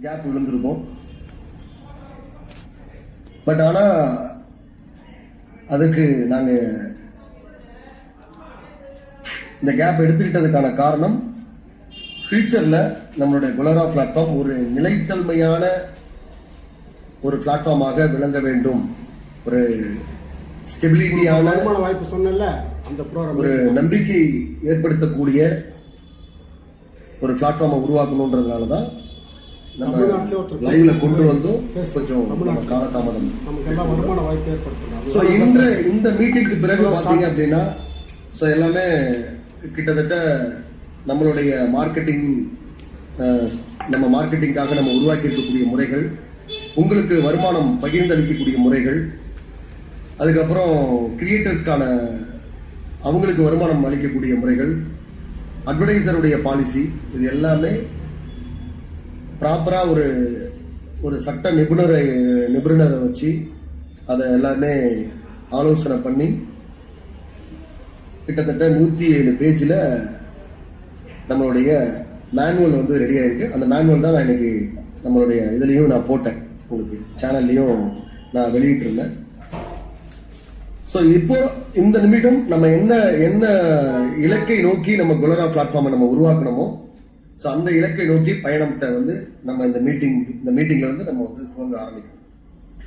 Gap விழுந்திருக்கும். But ஆனா அதுக்கு நாங்க இந்த கேப் எடுத்துக்கிட்டதுக்கான காரணம் ஃபியூச்சர்ல நம்மளுடைய குலரா பிளாட்ஃபார்ம் ஒரு நிலைத்தன்மையான ஒரு பிளாட்ஃபார்மாக விளங்க வேண்டும், ஒரு ஸ்டெபிலிட்டியான வாய்ப்பு சொன்னல அந்த ஒரு நம்பிக்கை ஏற்படுத்தக்கூடிய ஒரு பிளாட்ஃபார்மை உருவாக்கணும்ன்றதுனாலதான் நம்ம லைவ்ல கொண்டு வந்தோம். கொஞ்சம் காலதாமதம். இந்த மீட்டிங்க்கு பிறகு பாத்தீங்க அப்படின்னா எல்லாமே கிட்டத்தட்ட நம்மளுடைய மார்க்கெட்டிங், நம்ம மார்க்கெட்டிங்காக நம்ம உருவாக்கி இருக்கக்கூடிய முறைகள், உங்களுக்கு வருமானம் பகிர்ந்தளிக்கக்கூடிய முறைகள், அதுக்கப்புறம் கிரியேட்டர்ஸ்க்கான அவங்களுக்கு வருமானம் அளிக்கக்கூடிய முறைகள், அட்வர்டைசருடைய பாலிசி, இது எல்லாமே ப்ராப்பரா ஒரு சட்ட நிபுணரை வச்சு அதை எல்லாமே ஆலோசனை பண்ணி கிட்டத்தட்ட 107 பேஜ்ல நம்மளுடைய மேனுவல் வந்து ரெடியா இருக்கு. அந்த மேனுவல் தான் நான் இன்னைக்கு நம்மளுடைய இதுலயும் நான் போட்டேன், உங்களுக்கு சேனல்லையும் நான் வெளியிட்டு இருந்தேன். ஸோ இப்போ இந்த நிமிடம் நம்ம என்ன இலக்கை நோக்கி நம்ம குலரா பிளாட்ஃபார்மை நம்ம உருவாக்கணுமோ, ஸோ அந்த இலக்கை நோக்கி பயணத்தை வந்து நம்ம இந்த மீட்டிங்ல இருந்து நம்ம வந்து துவங்க ஆரம்பிக்கணும்.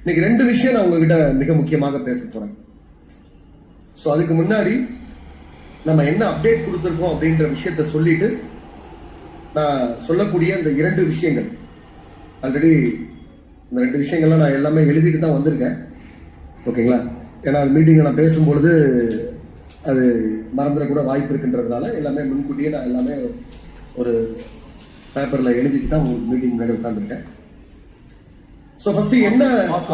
இன்னைக்கு 2 விஷயம் நான் உங்ககிட்ட மிக முக்கியமாக பேச போறேன். ஸோ அதுக்கு முன்னாடி நம்ம என்ன அப்டேட் கொடுத்துருக்கோம் அப்படின்ற விஷயத்த சொல்லிட்டு நான் சொல்லக்கூடிய இந்த 2 விஷயங்கள், ஆல்ரெடி இந்த 2 விஷயங்கள்லாம் நான் எல்லாமே எழுதிட்டு தான் வந்திருக்கேன். ஓகேங்களா? ஏன்னா அது மீட்டிங்ல நான் பேசும்பொழுது அது மறந்துடக்கூட வாய்ப்பு இருக்குன்றதுனால எல்லாமே முன்கூட்டியே நான் எல்லாமே ஒரு பேப்பர்ல எழுதிட்டு தான் உங்களுக்கு மீட்டிங் முன்னாடி உட்கார்ந்துருக்கேன். ஸோ ஃபர்ஸ்ட் என்ன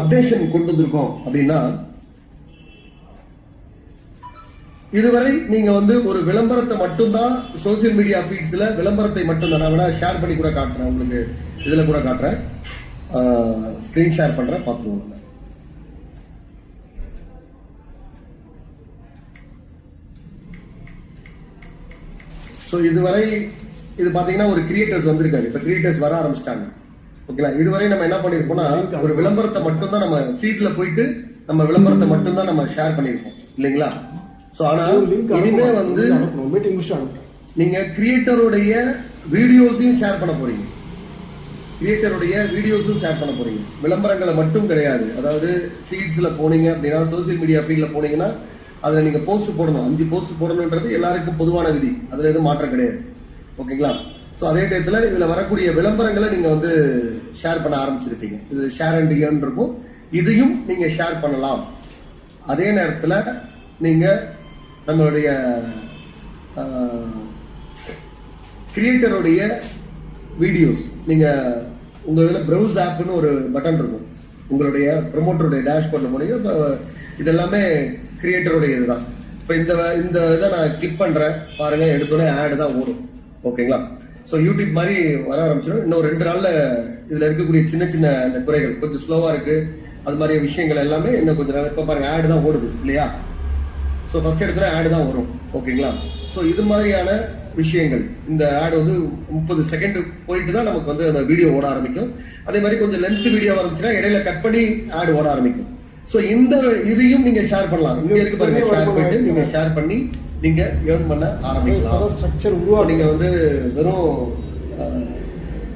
அப்டேஷன் கொண்டு வந்திருக்கோம் அப்படின்னா, இதுவரை நீங்க வந்து ஒரு விளம்பரத்தை மட்டும்தான் சோசியல் மீடியா ஃபீட்ஸ்ல விளம்பரத்தை மட்டும்தான், நான் வேணா ஷேர் பண்ணி கூட காட்டுறேன் உங்களுக்கு, இதுல கூட காட்டுறேன், ஸ்கிரீன் ஷேர் பண்றேன், பார்த்துருவோம். ஸோ இதுவரை இது பாத்தீங்கன்னா ஒரு கிரியேட்டர்ஸ் வந்திருக்காரு, இப்ப கிரியேட்டர்ஸ் வர ஆரம்பிச்சிட்டாங்க. ஓகேங்களா? இதுவரை நம்ம என்ன பண்ணிருப்போம்னா ஒரு விளம்பரத்தை மட்டும்தான் நம்ம ஃபீட்ல போயிட்டு நம்ம விளம்பரத்தை மட்டும்தான் நம்ம ஷேர் பண்ணிருப்போம் இல்லைங்களா? சோ ஆனா இனிமே வந்து நீங்க கிரியேட்டருடைய வீடியோஸையும் ஷேர் பண்ண போறீங்க, விளம்பரங்களை மட்டும் கிடையாது. அதாவது ஃபீட்ஸ்ல போனீங்க அப்படின்னா, சோசியல் மீடியா ஃபீட்ல போனீங்கன்னா அதுல நீங்க போஸ்ட் போடணும், 5 போஸ்ட் போடணும்ன்றது எல்லாருக்கும் பொதுவான விதி, அதுல எதுவும் மாற்றம் கிடையாது. ஓகேங்களா? சோ அதே டயத்துல இதுல வரக்கூடிய விளம்பரங்களை நீங்க வந்து ஷேர் பண்ண ஆரம்பிச்சிருப்பீங்க. இது ஷேர் அண்ட் இயர்ன் இருக்கும், இதையும் நீங்க ஷேர் பண்ணலாம். அதே நேரத்துல நீங்க நம்மளுடைய கிரியேட்டருடைய வீடியோஸ், நீங்க உங்க இதுல ப்ரௌஸ் ஆப்னு ஒரு பட்டன் இருக்கும், உங்களுடைய ப்ரமோட்டருடைய டேஷ்போர்ட்ல போனீங்க, இதெல்லாமே கிரியேட்டருடைய இதுதான். இப்ப இந்த இதை நான் கிளிக் பண்றேன் பாருங்க, எடுத்தோடனே ஆட் தான் ஓடும். ஓகேங்களா? சோ யூடியூப் மாதிரி வர ஆரம்பிச்சிடும். இன்னும் 2 நாள்ல இதுல இருக்கக்கூடிய சின்ன சின்ன அந்த குறைகள், கொஞ்சம் ஸ்லோவா இருக்கு, அது மாதிரி விஷயங்கள் எல்லாமே இன்னும் கொஞ்சம் நாள். இப்ப பாருங்க ஆட் தான் ஓடுது இல்லையா? சோ ஃபர்ஸ்ட் எடுத்துல ஆட் தான் வரும். ஓகேங்களா? சோ இது மாதிரியான விஷயங்கள், இந்த ஆட் வந்து 30 செகண்ட் போயிட்டு தான் நமக்கு வந்து அந்த வீடியோ ஓட ஆரம்பிக்கும். அதே மாதிரி கொஞ்சம் லென்த் வீடியோ வந்துச்சுன்னா இடையில கட் பண்ணி ஆட் ஓட ஆரம்பிக்கும். சோ இந்த இதையும் நீங்க ஷேர் பண்ணலாம். இங்க இருக்கு பாருங்க, ஷேர் பண்ணிட்டு நீங்க ஷேர் பண்ணி நீங்க ஏர்ன் பண்ண ஆரம்பிக்கலாம். நீங்க வந்து வெறும்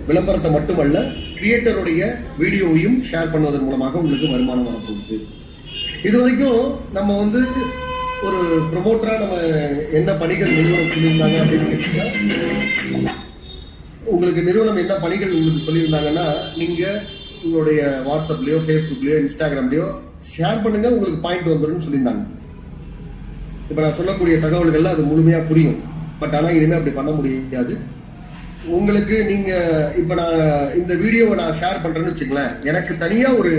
விளம்பரத்தை மட்டுமல்ல, கிரியேட்டருடைய வீடியோவையும் ஷேர் பண்ணுவதன் மூலமாக உங்களுக்கு வருமானம் வரப்போகுது. இது வரைக்கும் நம்ம வந்து ஒரு ப்ரொமோட்டரா நம்ம என்ன பணிகள் நிறுவனம் சொல்லியிருந்தாங்க அப்படின்னு கேட்டீங்கன்னா, உங்களுக்கு நிறுவனம் என்ன பணிகள் உங்களுக்கு சொல்லியிருந்தாங்கன்னா, நீங்க உங்களுடைய வாட்ஸ்அப்லயோ ஃபேஸ்புக்லயோ இன்ஸ்டாகிராம்லயோ ஷேர் பண்ணுங்க, உங்களுக்கு பாயிண்ட் வந்துடும் சொல்லியிருந்தாங்க. இப்ப நான் சொல்லக்கூடிய தகவல்கள்லாம் அது முழுமையா புரியும். பட் ஆனா இனிமே அப்படி பண்ண முடியாது. உங்களுக்கு நீங்க இப்ப நான் இந்த வீடியோவை நான் ஷேர் பண்றேன்னு வச்சுங்களேன், எனக்கு தனியா ஒரு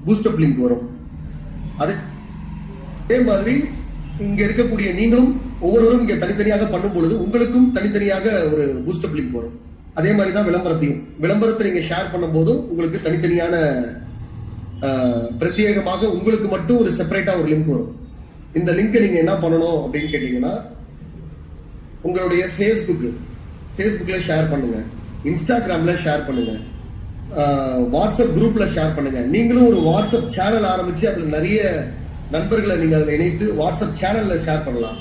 பூஸ்டப் லிங்க் வரும். அதே மாதிரி இங்க இருக்கக்கூடிய நீங்களும் ஒவ்வொருவரும் இங்க தனித்தனியாக பண்ணும் பொழுது உங்களுக்கும் தனித்தனியாக ஒரு பூஸ்டப் லிங்க் வரும். அதே மாதிரிதான் விளம்பரத்தை நீங்க ஷேர் பண்ணும் போதும் உங்களுக்கு தனித்தனியான பிரத்யேகமாக உங்களுக்கு மட்டும் ஒரு செப்பரேட்டா ஒரு லிங்க் வரும். இந்த லிங்க் நீங்க என்ன பண்ணணும் அப்படின்னு கேட்டீங்கன்னா, உங்களுடைய ஃபேஸ்புக்ல ஷேர் பண்ணுங்க, இன்ஸ்டாகிராம்ல ஷேர் பண்ணுங்க, வாட்ஸ்அப் குரூப்ல ஷேர் பண்ணுங்க. நீங்களும் ஒரு வாட்ஸ்அப் சேனல் ஆரம்பிச்சு அதுல நிறைய நண்பர்களை நீங்க அதில் இணைத்து வாட்ஸ்அப் சேனல்ல ஷேர் பண்ணலாம்.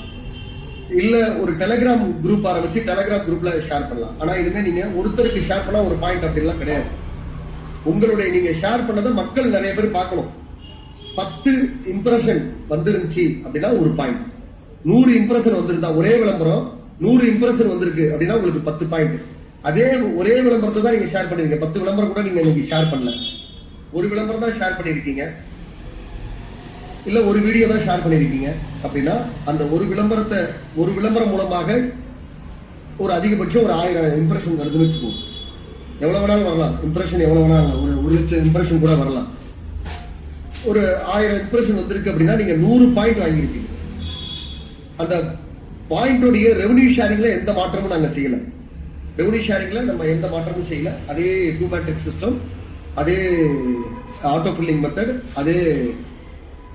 இல்ல ஒரு டெலிகிராம் குரூப் ஆரம்பிச்சு டெலிகிராம் குரூப்ல ஷேர் பண்ணலாம். ஆனா இனிமே நீங்க ஒருத்தருக்கு ஷேர் பண்ணா ஒரு பாயிண்ட் அப்படிலாம் கிடையாது. உங்களுடைய நீங்க ஷேர் பண்ணதை மக்கள் நிறைய பேர் பார்க்கணும். 10 இம்ப்ரெஷன் வந்துருந்துச்சு அப்படின்னா ஒரு பாயிண்ட். 100 இம்ப்ரெஷன் வந்திருந்தா ஒரே விளம்பரம் 100 இம்ப்ரெஷன் வந்திருக்கு அப்படின்னா உங்களுக்கு 10 பாயிண்ட். அதே ஒரே விளம்பரத்தை தான் நீங்க ஷேர் பண்ணிருக்கீங்க. 10 விளம்பரம் கூட நீங்க இன்னைக்கு ஷேர் பண்ணல, ஒரு விளம்பரம் தான் ஷேர் பண்ணிருக்கீங்க, இல்ல ஒரு வீடியோ தான் ஷேர் பண்ணிருக்கீங்க அப்படின்னா அந்த ஒரு விளம்பரம் மூலமாக ஒரு அதிகபட்சம் ஒரு 1000 இம்ப்ரெஷன் வருதுன்னு வச்சுக்கோங்க. எவ்வளவு வேணாலும் வரலாம் இம்ப்ரெஷன், எவ்வளவு வேணாலும் ஒரு லட்சம் இம்ப்ரெஷன் கூட வரலாம். ஒரு 1000 இம்ப்ரெஷன் வந்திருக்கு அப்படின்னா நீங்க 100 பாயிண்ட் வாங்கியிருக்கீங்க. அந்த பாயிண்டோடைய ரெவன்யூ ஷேரிங்ல எந்த மாற்றமும் நாங்க செய்யல. ரெவன்யூ ஷேரிங்ல நம்ம எந்த மாற்றமும் செய்யல. அதே 2 மேட்ரிக்ஸ் சிஸ்டம், அதே ஆட்டோ ஃபில்லிங் மெத்தட், அதே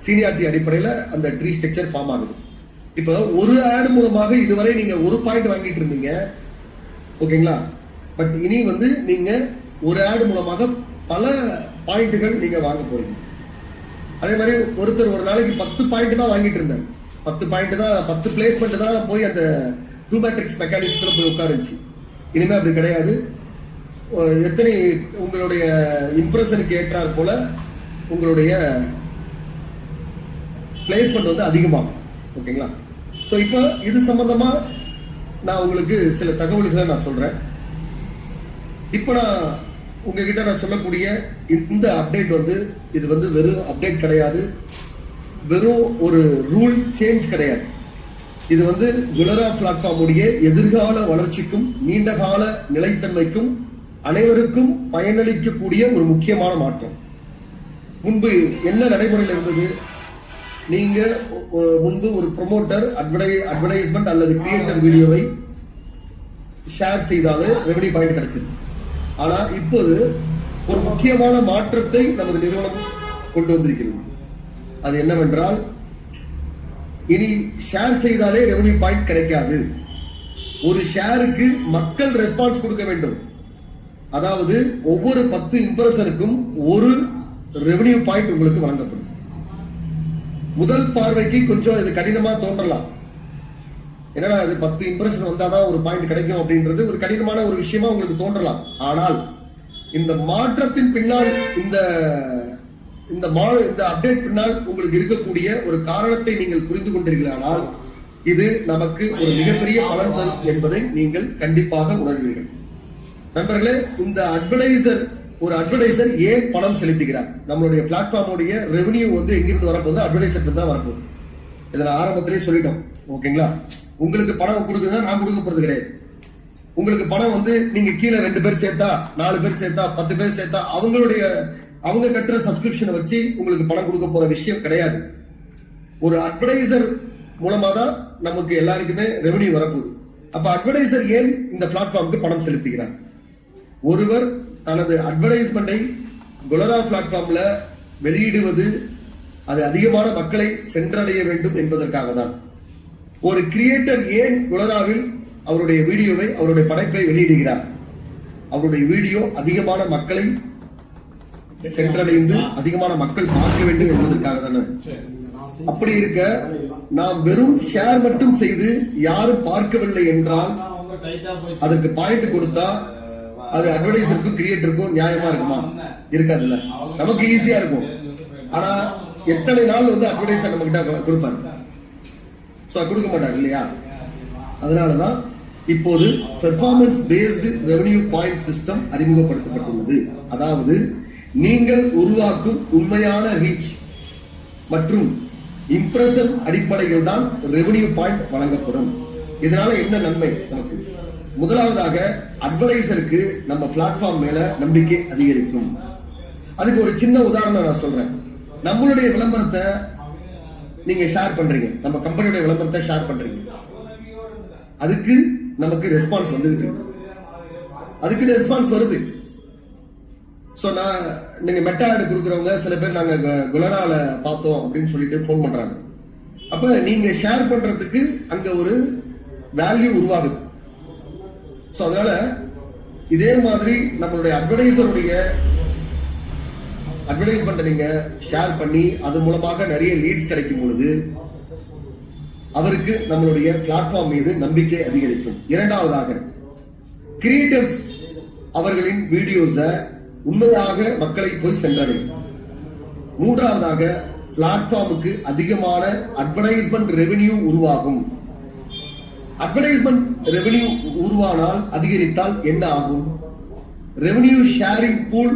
சீனியாரிட்டி அடிப்படையில் அந்த ட்ரீ ஸ்ட்ரக்சர் ஃபார்ம் ஆகுது. இப்போ ஒரு ஆட் மூலமாக இதுவரை நீங்க ஒரு பாயிண்ட் வாங்கிட்டு இருந்தீங்க, ஓகேங்களா? பட் இனி வந்து நீங்க ஒரு ஆட் மூலமாக பல பாயிண்ட்கள் நீங்க வாங்க போறீங்க. அதே மாதிரி ஒருத்தர் ஒரு நாளைக்கு 10 பாயிண்ட் தான் வாங்கிட்டு இருந்தார். 10 பாயிண்ட் தான், 10 பிளேஸ்மெண்ட் தான் போய் அந்த 2 மேட்ரிக்ஸ் மெக்கானிக்ஸ்ல போய் உட்காருச்சு. இனிமே அப்படி கிடையாது. எத்தனை உங்களுடைய இம்ப்ரெஷனுக்கு ஏற்றார் போல உங்களுடைய பிளேஸ்மெண்ட் வந்து அதிகமாகும். ஓகேங்களா? சோ இப்போ இது சம்பந்தமா நான் உங்களுக்கு சில தகவல்களை நான் சொல்றேன். இப்போ நான் உங்ககிட்ட நான் சொல்லக்கூடிய இந்த அப்டேட் வந்து இது வந்து வெறும் அப்டேட் கிடையாது, வெறும் ஒரு ரூல் சேஞ்ச் கிடையாது. இது வந்து குலரா பிளாட்ஃபார்ம் உடைய எதிர்கால வளர்ச்சிக்கும் நீண்டகால நிலைத்தன்மைக்கும் அனைவருக்கும் பயனளிக்கக்கூடிய ஒரு முக்கியமான மாற்றம். முன்பு என்ன நடைமுறையில் இருந்தது? நீங்க முன்பு ஒரு ப்ரொமோட்டர் அட்வர்டைஸ்மெண்ட் அல்லது கிரியேட்டர் வீடியோவை ஷேர் செய்தாலே ரெவன்யூ பாயிண்ட் கிடைச்சது. ஆனா இப்போது ஒரு முக்கியமான மாற்றத்தை நமது நிறுவனம் கொண்டு வந்திருக்கிறது. அது என்னவென்றால், இனி ஷேர் செய்தாலே ரெவன்யூ பாயிண்ட் கிடைக்காது. ஒரு ஷேருக்கு மக்கள் ரெஸ்பான்ஸ் கொடுக்க வேண்டும். அதாவது ஒவ்வொரு 10 இம்ப்ரெஷனுக்கும் ஒரு ரெவன்யூ பாயிண்ட் உங்களுக்கு வழங்கப்படும். முதல் பார்வைக்கு கொஞ்சம் இது கடினமா தோன்றலாம். என்னடா இது 10 இம்ப்ரெஷன் வந்தாதான் ஒரு பாயிண்ட் கிடைக்கும் அப்படின்றது ஒரு கடினமான ஒரு விஷயமா உங்களுக்கு தோன்றலாம். ஆனால் இந்த மாற்றத்தின் பின்னால் இந்த அப்டேட் பின்னால் உங்களுக்கு இருக்கக்கூடிய ஒரு காரணத்தை நீங்கள் புரிந்து கொண்டீர்களானால் இது நமக்கு ஒரு மிகப்பெரிய பலன் தரும் என்பதை நீங்கள் கண்டிப்பாக உணர்வீர்கள். நண்பர்களே, இந்த அட்வர்டைசர் ஏன் பணம் செலுத்துகிறார்? நம்மளுடைய பிளாட்ஃபார்முடைய ரெவன்யூ வந்து எங்கிருந்து வரப்போகுது? அட்வர்டைசர் தான் வரப்போகுது. இதை நான் ஆரம்பத்திலே சொல்லிட்டோம். ஓகேங்களா? உங்களுக்கு பணம் கொடுக்குதுன்னா நான் கொடுக்க போறது கிடையாது. உங்களுக்கு பணம் வந்து நீங்க கீழே 2 பேர் சேர்த்தா, 4 பேர் சேர்த்தா, 10 பேர் சேர்த்தா அவங்க கட்டுற சப்ஸ்கிரிப்ஷனை வச்சு உங்களுக்கு பணம் கொடுக்க போற விஷயம் கிடையாது. ஒரு அட்வர்டைசர் மூலமா தான் நமக்கு எல்லாருக்குமே ரெவன்யூ வரப்போகுது. அப்ப அட்வர்டைசர் ஏன் இந்த பிளாட்ஃபார்முக்கு பணம் செலுத்துகிறார்? ஒருவர் தனது அட்வர்டைஸ்மெண்டை குலரா பிளாட்ஃபார்ம்ல வெளியிடுவது அது அதிகமான மக்களை சென்றடைய வேண்டும் என்பதற்காக தான். ஒரு கிரியேட்டர் ஏன் குலராவில் அவருடைய வீடியோவை, அவருடைய படைப்பை வெளியிடுகிறார்? அவருடைய வீடியோ அதிகமான மக்களை சென்றடைந்து அதிகமான மக்கள் பார்க்க வேண்டும் என்பதற்காக தானே. அப்படி இருக்க நாம் வெறும் ஷேர் மட்டும் செய்து யாரும் பார்க்கவில்லை என்றால் அதற்கு பாயிண்ட் கொடுத்தா அது அட்வர்டைசருக்கும் கிரியேட்டருக்கும் நியாயமா இருக்குமா? இருக்காதுல்ல. நமக்கு ஈஸியா இருக்கும். ஆனா எத்தனை நாள் வந்து அட்வர்டைசர் நம்ம கிட்ட கொடுப்பாரு? கொடுக்க மாட்டாங்க இல்லையா? அதனாலதான் இப்போது performance based revenue point system அறிமுகப்படுத்தப்பட்டுள்ளது. அதாவது நீங்கள் உருவாக்கும் உண்மையான ரீச் மற்றும் இம்ப்ரெஷன் அடிப்படையில் தான் ரெவன்யூ பாயிண்ட் வழங்கப்படும். இதனால என்ன நன்மை நமக்கு? முதலாவதாக அட்வர்டைசருக்கு நம்ம பிளாட்ஃபார்ம் மேல நம்பிக்கை அதிகரிக்கும். அதுக்கு ஒரு சின்ன உதாரணம் நான் சொல்றேன். நம்மளுடைய விளம்பரத்தை நீங்க ஷேர் பண்றீங்க, நம்ம கம்பெனியோட விளம்பரத்தை ஷேர் பண்றீங்க, அதுக்கு நமக்கு ரெஸ்பான்ஸ் வந்துட்டு இருக்கு. அதுக்கு ரெஸ்பான்ஸ் வருது. நீங்க மெட்டா ஆட் கொடுக்குறவங்க சில பேர் நாங்க குலரால பார்த்தோம் அப்படின்னு சொல்லிட்டு போன் பண்றாங்க. அப்ப நீங்க ஷேர் பண்றதுக்கு அங்க ஒரு வேல்யூ உருவாகுது. அதனால இதே மாதிரி நம்மளுடைய அட்வர்டைஸ்மெண்ட் நீங்க ஷேர் பண்ணி அது மூலமாக நிறைய லீட்ஸ் கிடைக்கும் பொழுது அவருக்கு நம்மளுடைய பிளாட்ஃபார்ம் மீது நம்பிக்கை அதிகரிக்கும். இரண்டாவதாக, கிரியேட்டர்ஸ் அவர்களின் வீடியோஸ உண்மையாக மக்களை போய் சென்றடையும். மூன்றாவதாக, பிளாட்ஃபார்முக்கு அதிகமான அட்வர்டைஸ்மெண்ட் ரெவென்யூ உருவாகும். அட்வர்டைஸ்மெண்ட் ரெவென்யூ உருவானால் அதிகரித்தால் என்ன ஆகும்? ரெவென்யூ ஷேரிங் பூல்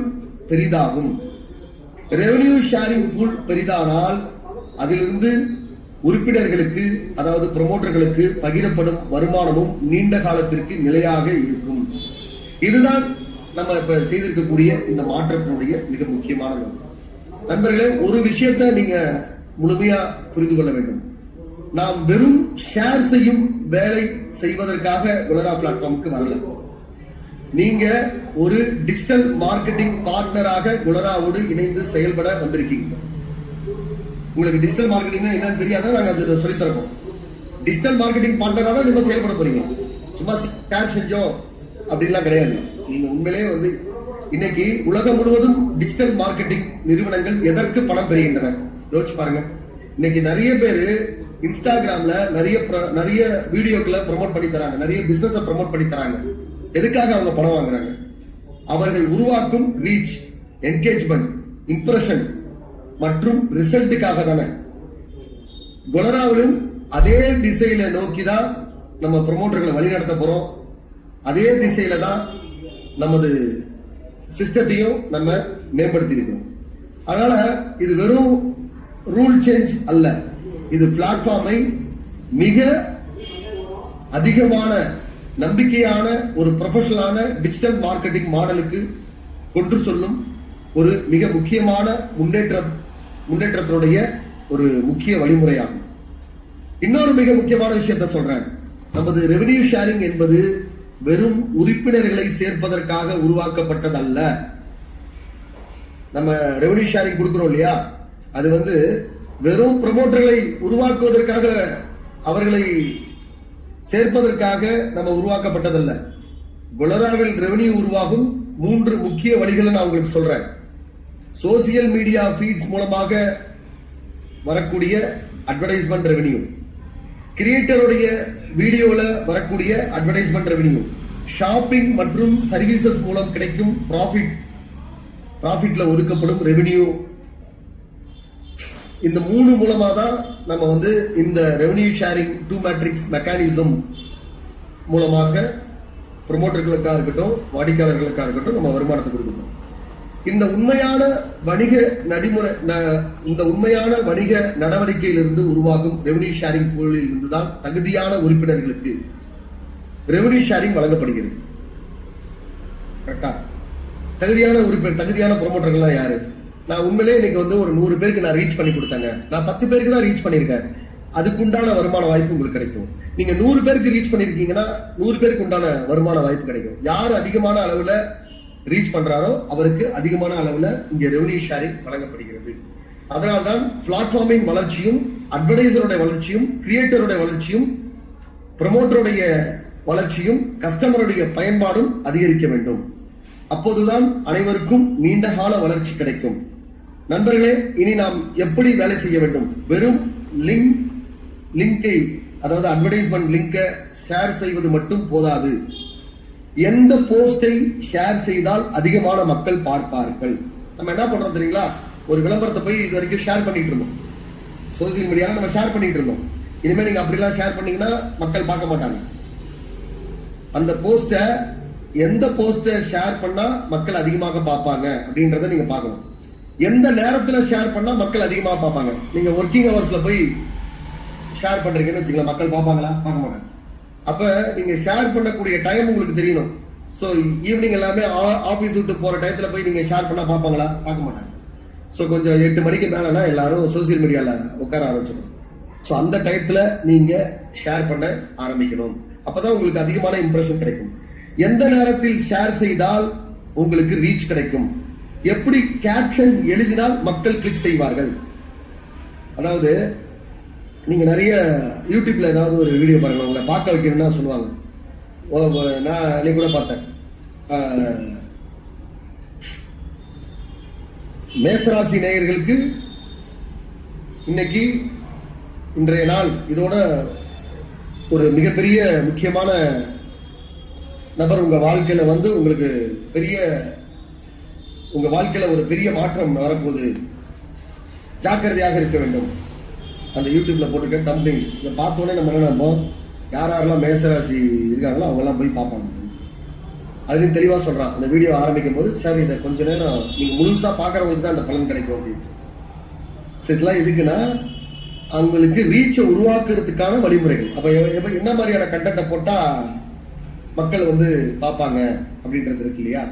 பெரிதாகும். ரெவென்யூ ஷேரிங் பூல் பெரிதானால் அதிலிருந்து உறுப்பினர்களுக்கு, அதாவது ப்ரமோட்டர்களுக்கு பகிரப்படும் வருமானமும் நீண்ட காலத்திற்கு நிலையாக இருக்கும். இதுதான் நம்ம இப்ப செய்திருக்கக்கூடிய இந்த மாற்றத்தினுடைய மிக முக்கியமான நோக்கம். நண்பர்களே, ஒரு விஷயத்தை நீங்க முழுமையா புரிந்து கொள்ள வேண்டும். நாம் வெறும் ஷேர் செய்யும் வேலை செய்வதற்காக குலரா பிளாட்ஃபார்முக்கு வரல. நீங்க ஒரு டிஜிட்டல் மார்க்கெட்டிங் பார்ட்னராக குலராவோடு இணைந்து செயல்பட வந்திருக்கீங்க. உங்களுக்கு டிஜிட்டல் மார்க்கெட்டிங் என்னன்னு தெரியாத நாங்க அதை சொல்லி தரோம். டிஜிட்டல் மார்க்கெட்டிங் பார்ட்னராக நீங்க செயல்பட போறீங்க. சும்மா ஷேர் செஞ்சோம் அப்படின்லாம் கிடையாது. நீங்க உண்மையிலேயே இன்னைக்கு உலகம் முழுவதும் டிஜிட்டல் மார்க்கெட்டிங் நிறுவனங்கள் எதற்கு பணம் பெறுகின்றன யோசிச்சு பாருங்க. இன்னைக்கு நிறைய பேரு இன்ஸ்டாகிராம்ல நிறைய வீடியோக்களை ப்ரமோட் பண்ணி தராங்க, நிறைய பிசினஸ் ப்ரமோட் பண்ணி தராங்க. எதுக்காக அவங்க பணம் வாங்குறாங்க? அவர்கள் உருவாக்கும் ரீச், என்கேஜ்மெண்ட், இம்ப்ரெஷன் மற்றும் ரிசல்ட்டுக்காக தானே. குலராவிலும் அதே திசையில நோக்கிதான் நம்ம ப்ரமோட்டர்களை வழிநடத்த போறோம். அதே திசையில தான் நமது சிஸ்டத்தையும் நம்ம மேம்படுத்தி இருக்கிறோம். அதனால இது வெறும் ரூல் சேஞ்ச் அல்ல, இது பிளாட்ஃபார்மை மிக அதிகமான நம்பிக்கையான ஒரு ப்ரொஃபஷனலான டிஜிட்டல் மார்க்கெட்டிங் மாடலுக்கு கொண்டு சொல்லும் ஒரு மிக முக்கியமான முன்னேற்றத்தினுடைய ஒரு முக்கிய வழிமுறையாகும். இன்னொரு மிக முக்கியமான விஷயத்தை சொல்றேன். நமது ரெவென்யூ ஷேரிங் என்பது வெறும் உறுப்பினர்களை சேர்ப்பதற்காக உருவாக்கப்பட்டதல்ல. நம்ம ரெவென்யூ ஷேரிங் கொடுக்கிறோம் இல்லையா, அது வெறும் ப்ரமோட்டர்களை உருவாக்குவதற்காக, அவர்களை சேர்ப்பதற்காக நம்ம உருவாக்கப்பட்டதல்ல. குலராவில் ரெவென்யூ உருவாகும் 3 முக்கிய வழிகளை நான் உங்களுக்கு சொல்றேன். சோசியல் மீடியா ஃபீட்ஸ் மூலமாக வரக்கூடிய அட்வர்டைஸ்மெண்ட் ரெவென்யூ, கிரியேட்டருடைய வீடியோல வரக்கூடிய அட்வர்டைஸ்மெண்ட் ரெவென்யூ, ஷாப்பிங் மற்றும் சர்வீசஸ் மூலம் கிடைக்கும் ப்ராஃபிட்ல ஒதுக்கப்படும் ரெவென்யூ. இந்த 3 மூலமா தான் நம்ம இந்த ரெவென்யூ ஷேரிங் 2 மேட்ரிக்ஸ் மெக்கானிசம் மூலமாக ப்ரமோட்டர்களுக்காக இருக்கட்டும், வாடிக்கையாளர்களுக்காக இருக்கட்டும், நம்ம வருமானத்தை கொடுக்கணும். இந்த உண்மையான வணிக நடவடிக்கையிலிருந்து உருவாகும் ரெவென்யூ ஷேரிங் பூலில் இருந்துதான் தகுதியான உறுப்பினர்களுக்கு ரெவென்யூ ஷேரிங் வழங்கப்படுகிறது. கரெக்டா? தகுதியான ப்ரமோட்டர்கள் யாரு? நான் உண்மையிலேயே இன்னைக்கு ஒரு 100 பேருக்கு நான் ரீச் பண்ணி கொடுத்தாங்க. நான் 10 பேருக்கு தான் ரீச் பண்ணிருக்கேன். அதுக்குண்டான வருமான வாய்ப்பு உங்களுக்கு கிடைக்கும். நீங்க 100 பேருக்கு ரீச் பண்ணிருக்கீங்கன்னா 100 பேருக்கு உண்டான வருமான வாய்ப்பு கிடைக்கும். யார் அதிகமான அளவுல ரீச் பண்றாரோ அவருக்கு அதிகமான அளவுல இங்க ரெவென்யூ ஷேரிங் வழங்கப்படுகிறது. அதனால்தான் பிளாட்ஃபார்மின் வளர்ச்சியும், அட்வர்டைசருடைய வளர்ச்சியும், கிரியேட்டருடைய வளர்ச்சியும், ப்ரமோட்டருடைய வளர்ச்சியும், கஸ்டமருடைய பயன்பாடும் அதிகரிக்க வேண்டும். அப்போதுதான் அனைவருக்கும் நீண்ட கால வளர்ச்சி கிடைக்கும். நண்பர்களே, இனி நாம் எப்படி வேலை செய்ய வேண்டும்? வெறும் லிங்கை, அதாவது அட்வர்டைஸ்மெண்ட் லிங்கை ஷேர் செய்வது மட்டும் போதாது. எந்த போஸ்டை ஷேர் செய்தால் அதிகமான மக்கள் பார்ப்பார்கள்? நம்ம என்ன பண்றோம் தெரியுங்களா? ஒரு விளம்பரத்தை போய் இது வரைக்கும் ஷேர் பண்ணிட்டு இருந்தோம், சோசியல் மீடியால நம்ம ஷேர் பண்ணிட்டு இருந்தோம். இனிமே நீங்க அப்படிலாம் ஷேர் பண்ணீங்கன்னா மக்கள் பார்க்க மாட்டாங்க. அந்த போஸ்ட, எந்த போஸ்ட ஷேர் பண்ணா மக்கள் அதிகமாக பார்ப்பாங்க அப்படின்றத நீங்க பார்க்கணும். எந்த நேரத்துல ஷேர் பண்ணா மக்கள் அதிகமாக பார்ப்பாங்க? நீங்க ஒர்க்கிங் ஹவர்ஸ்ல போய் ஷேர் பண்றீங்கன்னு வச்சுக்கலாம், மக்கள் பார்ப்பாங்களா? பார்க்க மாட்டாங்க. அப்ப நீங்க ஷேர் பண்ணக்கூடிய டைம் உங்களுக்கு தெரியணும். சோ ஈவினிங் எல்லாமே ஆபீஸ் விட்டு போற டயத்துல போய் நீங்க ஷேர் பண்ணா பார்ப்பாங்களா? பார்க்க மாட்டாங்க. சோ கொஞ்சம் 8 மணிக்கு மேலனா எல்லாரும் சோசியல் மீடியால உட்கார ஆரம்பிச்சிடும். சோ அந்த டயத்துல நீங்க ஷேர் பண்ண ஆரம்பிக்கணும். அப்பதான் உங்களுக்கு அதிகமான இம்ப்ரெஷன் கிடைக்கும். எந்த நேரத்தில் ஷேர் செய்தால் உங்களுக்கு ரீச் கிடைக்கும்? எப்படி கேப்ஷன் எழுதினால் மக்கள் கிளிக் செய்வார்கள்? அதாவது நீங்க நிறைய யூடியூப்ல ஏதாவது ஒரு வீடியோ பாருங்க, உங்களை பார்க்க வைக்கணும்னா சொல்லுவாங்க. நான் அன்னைக்கு கூட பார்த்தேன், மேசராசி நேயர்களுக்கு இன்னைக்கு இன்றைய நாள் இதோட ஒரு மிகப்பெரிய முக்கியமான நபர் உங்க வாழ்க்கையில வந்து உங்களுக்கு உங்க வாழ்க்கையில ஒரு பெரிய மாற்றம் வரப்போகுது, ஜாக்கிரதையாக இருக்க வேண்டும். அந்த யூடியூப்ல போட்டுக்க தம்பிங் இதை பார்த்தோன்னே நம்ம என்ன நம்போம், யாரெல்லாம் மேசராசி இருக்காங்களோ அவங்க எல்லாம் போய் பார்ப்பாங்க. அதுலயும் தெளிவா சொல்றான் அந்த வீடியோ ஆரம்பிக்கும் போது, சார் இதை கொஞ்ச நேரம் நீங்க முழுசா பாக்குறவங்களுக்கு தான் அந்த பலன் கிடைக்கும் அப்படின்னு. இதெல்லாம் எதுக்குன்னா அவங்களுக்கு ரீச்சை உருவாக்குறதுக்கான வழிமுறைகள். அப்ப என்ன மாதிரியான கண்டென்ட்டை போட்டா மக்கள் வந்து பார்ப்பாங்க அப்படின்றது இருக்கு இல்லையா?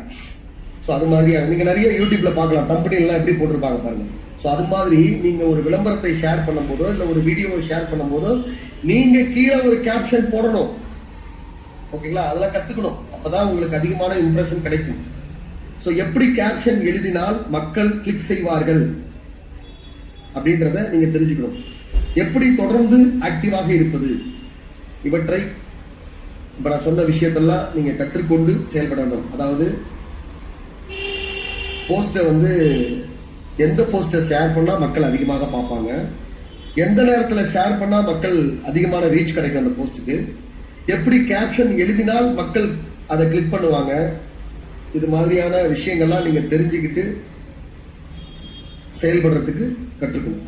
சோ அது மாதிரியான நீங்க நிறைய யூடியூப்ல பார்க்கலாம், கம்பெனி எல்லாம் எப்படி போட்டிருப்பாங்க பாருங்க. சோ அது மாதிரி நீங்க ஒரு விளம்பரத்தை ஷேர் பண்ணும் போதோ இல்ல ஒரு வீடியோவை ஷேர் பண்ணும் போதோ நீங்க கீழே ஒரு கேப்ஷன் போடணும். ஓகேங்களா? அதெல்லாம் கத்துக்கணும். அப்பதான் உங்களுக்கு அதிகமான இம்ப்ரெஷன் கிடைக்கும். சோ எப்படி கேப்ஷன் எழுதினால் மக்கள் கிளிக் செய்வார்கள் அப்படின்றத நீங்க தெரிஞ்சுக்கணும். எப்படி தொடர்ந்து ஆக்டிவாக இருப்பது, இவற்றை இப்ப நான் சொன்ன விஷயத்தெல்லாம் நீங்க கற்றுக்கொண்டு செயல்படணும். அதாவது போஸ்ட வந்து எந்த போஸ்ட ஷேர் பண்ணா மக்கள் அதிகமாக பார்ப்பாங்க, எந்த நேரத்தில் ஷேர் பண்ணா மக்கள் அதிகமான ரீச் கிடைக்கும் அந்த போஸ்டுக்கு, எப்படி கேப்ஷன் எழுதினால் மக்கள் அதை கிளிக் பண்ணுவாங்க, இது மாதிரியான விஷயங்கள்லாம் நீங்க தெரிஞ்சுக்கிட்டு செயல்படுறதுக்கு கற்றுக்கணும்.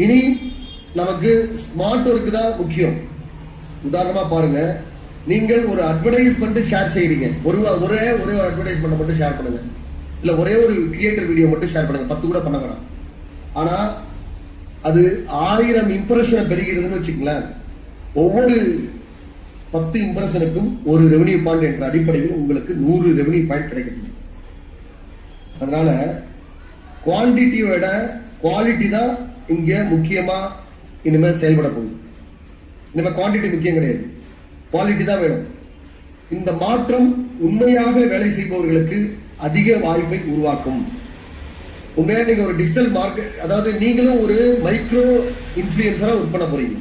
இனி நமக்கு ஸ்மார்ட் ஒர்க் தான் முக்கியம். உதாரணமா பாருங்க, நீங்கள் ஒரு அட்வர்டைஸ்மெண்ட் ஷேர் செய்றீங்க, ஒரே ஒரு அட்வர்டைஸ்மெண்ட் மட்டும் ஷேர் பண்ணுங்க, இல்ல ஒரே ஒரு கிரியேட்டர் வீடியோ மட்டும் ஷேர் பண்ணுங்க, 10 கூட பண்ண வேணாம். ஆனா அது 1000 இம்ப்ரெஷனை பெறுகிறதுன்னு வச்சுக்கங்களேன். ஒவ்வொரு 10 இம்ப்ரெஷனுக்கும் ஒரு ரெவன்யூ பாயிண்ட் என்ற அடிப்படையில் உங்களுக்கு 100 ரெவன்யூ பாயிண்ட் கிடைக்கும். அதனால குவான்டிட்டியோட குவாலிட்டி தான் இங்க முக்கியமா இனிமே செயல்பட போகுது. இனிமே குவான்டிட்டி முக்கியம் கிடையாது, குவாலிட்டி தான் வேணும். இந்த மாற்றம் உண்மையாக வேலை செய்பவர்களுக்கு அதிக வாய்ப்பை உருவாக்கும். உண்மையா நீங்க ஒரு டிஜிட்டல் மார்க்கெட், அதாவது நீங்களும் ஒரு மைக்ரோ இன்ஃபுளுசரா ஒர்க் பண்ண போறீங்க,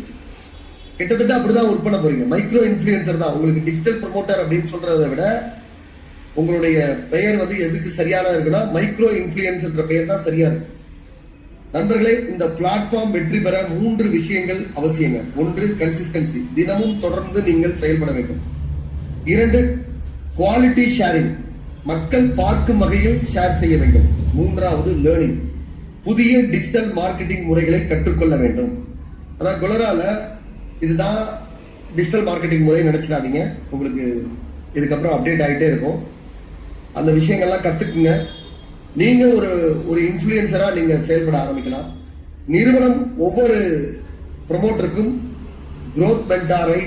கிட்டத்தட்ட அப்படிதான் ஒர்க் பண்ண போறீங்க. மைக்ரோ இன்ஃபுளுசர் தான். உங்களுக்கு டிஜிட்டல் ப்ரமோட்டர் அப்படின்னு சொல்றதை விட உங்களுடைய பெயர் வந்து எதுக்கு சரியான இருக்குன்னா மைக்ரோ இன்ஃபுளுசர் பெயர் தான் சரியா இருக்கு. நண்பர்களே, இந்த பிளாட்ஃபார்ம் வெற்றி பெற 3 விஷயங்கள் அவசியங்க. 1, கன்சிஸ்டன்சி, தினமும் தொடர்ந்து நீங்கள் செயல்பட வேண்டும். 2, குவாலிட்டி ஷேரிங், மக்கள் பார்க்கும் வகையில் ஷேர் செய்ய வேண்டும். 3வது, லேர்னிங், புதிய டிஜிட்டல் மார்க்கெட்டிங் முறைகளை கற்றுக்கொள்ள வேண்டும். அதான் குலரால இதுதான் டிஜிட்டல் மார்க்கெட்டிங் முறை நினைச்சிடாதீங்க. உங்களுக்கு இதுக்கப்புறம் அப்டேட் ஆகிட்டே இருக்கும். அந்த விஷயங்கள்லாம் கத்துக்குங்க. நீங்க ஒரு இன்ஃபுளுசரா நீங்க செயல்பட ஆரம்பிக்கலாம். நிறுவனம் ஒவ்வொரு ப்ரமோட்டருக்கும் growth மென்டாரை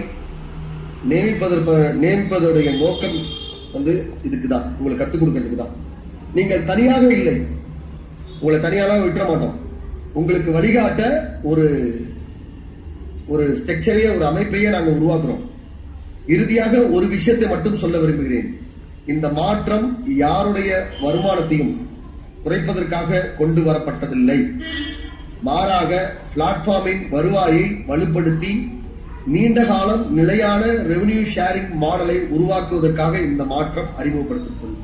நியமிப்பதோடைய நோக்கம் வந்து இதுக்குதான், உங்களுக்கு கத்துக் கொடுக்கிறதுக்கு தான். நீங்கள் தனியாக இல்லை, உங்களை தனியாலாம் விட்டுற மாட்டோம். உங்களுக்கு வழிகாட்ட ஒரு ஸ்ட்ரக்சரையே, ஒரு அமைப்பையே நாங்கள் உருவாக்குறோம். இறுதியாக ஒரு விஷயத்தை மட்டும் சொல்ல விரும்புகிறேன். இந்த மாற்றம் யாருடைய வருமானத்தையும் குறைப்பதற்காக கொண்டு வரப்பட்டதில்லை. மாறாக பிளாட்ஃபார்மின் வருவாயை வலுப்படுத்தி நீண்ட காலம் நிலையான ரெவென்யூ ஷேரிங் மாடலை உருவாக்குவதற்காக இந்த மாற்றம் அறிமுகப்படுத்தப்படும்.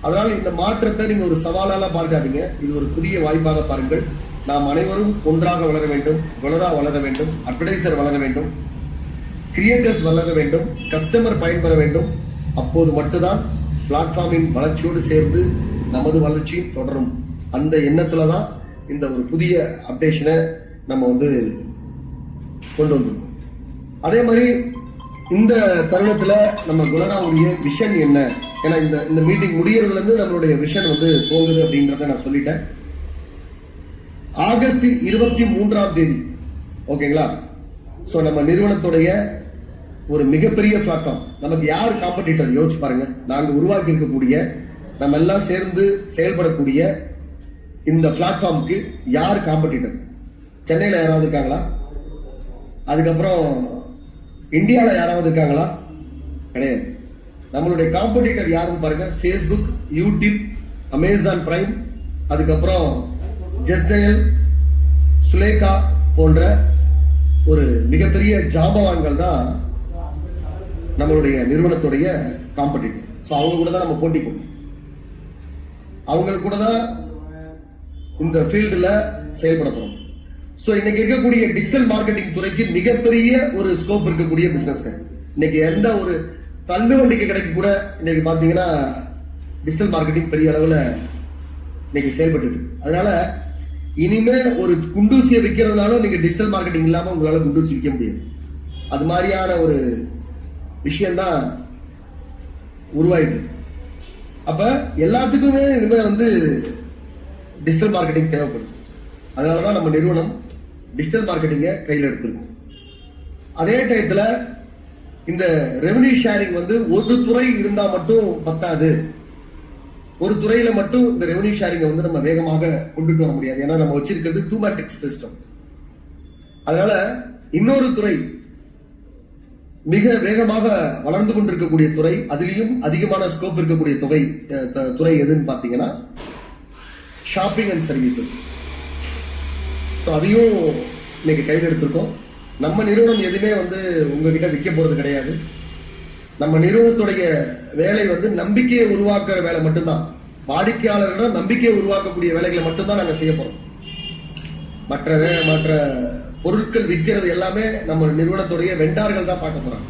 அதனால இந்த மாற்றத்தை நீங்க ஒரு சவாலால பார்க்காதீங்க, இது ஒரு புதிய வாய்ப்பாக பாருங்கள். நாம் அனைவரும் ஒன்றாக வளர வேண்டும், குலரா வளர வேண்டும், அட்வர்டைசர் வளர வேண்டும், கிரியேட்டர்ஸ் வளர வேண்டும், கஸ்டமர் பயன்பெற வேண்டும். அப்போது மட்டும்தான் பிளாட்ஃபார்மின் வளர்ச்சியோடு சேர்ந்து நமது வளர்ச்சி தொடரும். அந்த எண்ணத்துல தான் இந்த ஒரு புதிய அப்டேஷனை நம்ம வந்து கொண்டு வந்திருக்கோம். அதே மாதிரி இந்த தருணத்துல நம்ம குலராவுடைய விஷன் என்ன, ஏன்னா இந்த மீட்டிங் முடியறதுல இருந்து நம்மளுடைய விஷன் வந்து போகுது அப்படின்றத நான் சொல்லிட்டேன். ஆகஸ்ட் 23ஆம் தேதி, ஓகேங்களா? சோ நம்ம நிறுவனத்துடைய ஒரு மிகப்பெரிய பிளாட்ஃபார்ம், நமக்கு யார் காம்படிட்டர் யோசிச்சு பாருங்க. நாங்க உருவாக்கி இருக்கக்கூடிய, நம்ம எல்லாம் சேர்ந்து செயல்படக்கூடிய இந்த பிளாட்ஃபார்முக்கு யார் காம்படிட்டர்? சென்னையில யாராவது இருக்காங்களா? அதுக்கப்புறம் இந்தியாவில் யாராவது இருக்காங்களா? கிடையாது. நம்மளுடைய காம்படிட்டர் யாருன்னு பாருங்க. ஃபேஸ்புக், யூடியூப், அமேசான் பிரைம், அதுக்கப்புறம் ஜஸ்ட் டயல், சுலேகா போன்ற ஒரு மிகப்பெரிய ஜாம்பவான்கள் தான் நம்மளுடைய நிறுவனத்துடைய காம்படிட்டர். ஸோ அவங்க கூட தான் நம்ம போட்டி போடணும். அவங்க கூட தான் இந்த ஃபீல்டுல செயல்பட போறோம். ஸோ இன்னைக்கு இருக்கக்கூடிய டிஜிட்டல் மார்க்கெட்டிங் துறைக்கு மிகப்பெரிய ஒரு ஸ்கோப் இருக்கக்கூடிய பிசினஸ். இன்னைக்கு எந்த ஒரு தள்ளுவண்டிக்கு கிடைக்க கூட இன்னைக்கு பாத்தீங்கன்னா டிஜிட்டல் மார்க்கெட்டிங் பெரிய அளவுல இன்னைக்கு செயல்பட்டு இருக்கு. அதனால இனிமே ஒரு குண்டூசியை விற்கிறதுனாலும் நீங்க டிஜிட்டல் மார்க்கெட்டிங் இல்லாம உங்களால குண்டூசி விற்க முடியாது. அது மாதிரியான ஒரு விஷயம்தான் உருவாயிட்டு. அப்ப எல்லாத்துக்குமே இனிமே டிஜிட்டல் மார்க்கெட்டிங் தேவைப்படும். அதனாலதான் நம்ம நிறுவனம் டிஜிட்டல் மார்க்கெட்டிங்க கையில் எடுத்திருக்கும். அதே டயத்துல இந்த ரெவன்யூ ஷேரிங் ஒரு துறை இருந்தா மட்டும் பத்தாது. ஒரு துறையில மட்டும் இந்த ரெவன்யூ ஷேரிங்கை நம்ம வேகமாக கொண்டுட்டு வர முடியாது. ஏன்னா நம்ம வச்சிருக்கிறது 2 மேட்ரிக்ஸ் சிஸ்டம். அதனால இன்னொரு துறை மிக வேகமாக வளர்ந்து கொண்டிருக்கக்கூடிய துறை, அதிலையும் அதிகமான ஸ்கோப் இருக்கக்கூடிய துறை எதுன்னு பாத்தீங்கன்னா ஷாப்பிங் அண்ட் சர்வீசஸ். ஸோ அதையும் இன்னைக்கு கையில் எடுத்திருக்கோம். நம்ம நிறுவனம் எதுவுமே உங்ககிட்ட விற்க போறது கிடையாது. நம்ம நிறுவனத்துடைய வேலை நம்பிக்கையை உருவாக்குற வேலை மட்டும்தான். வாடிக்கையாளர்களிடம் நம்பிக்கையை உருவாக்கக்கூடிய வேலைகளை மட்டும்தான் நாங்க செய்ய போறோம். மற்ற பொருட்கள் விற்கிறது எல்லாமே நம்ம நிறுவனத்துடைய வெண்டார்கள் தான் பார்க்க போறாங்க.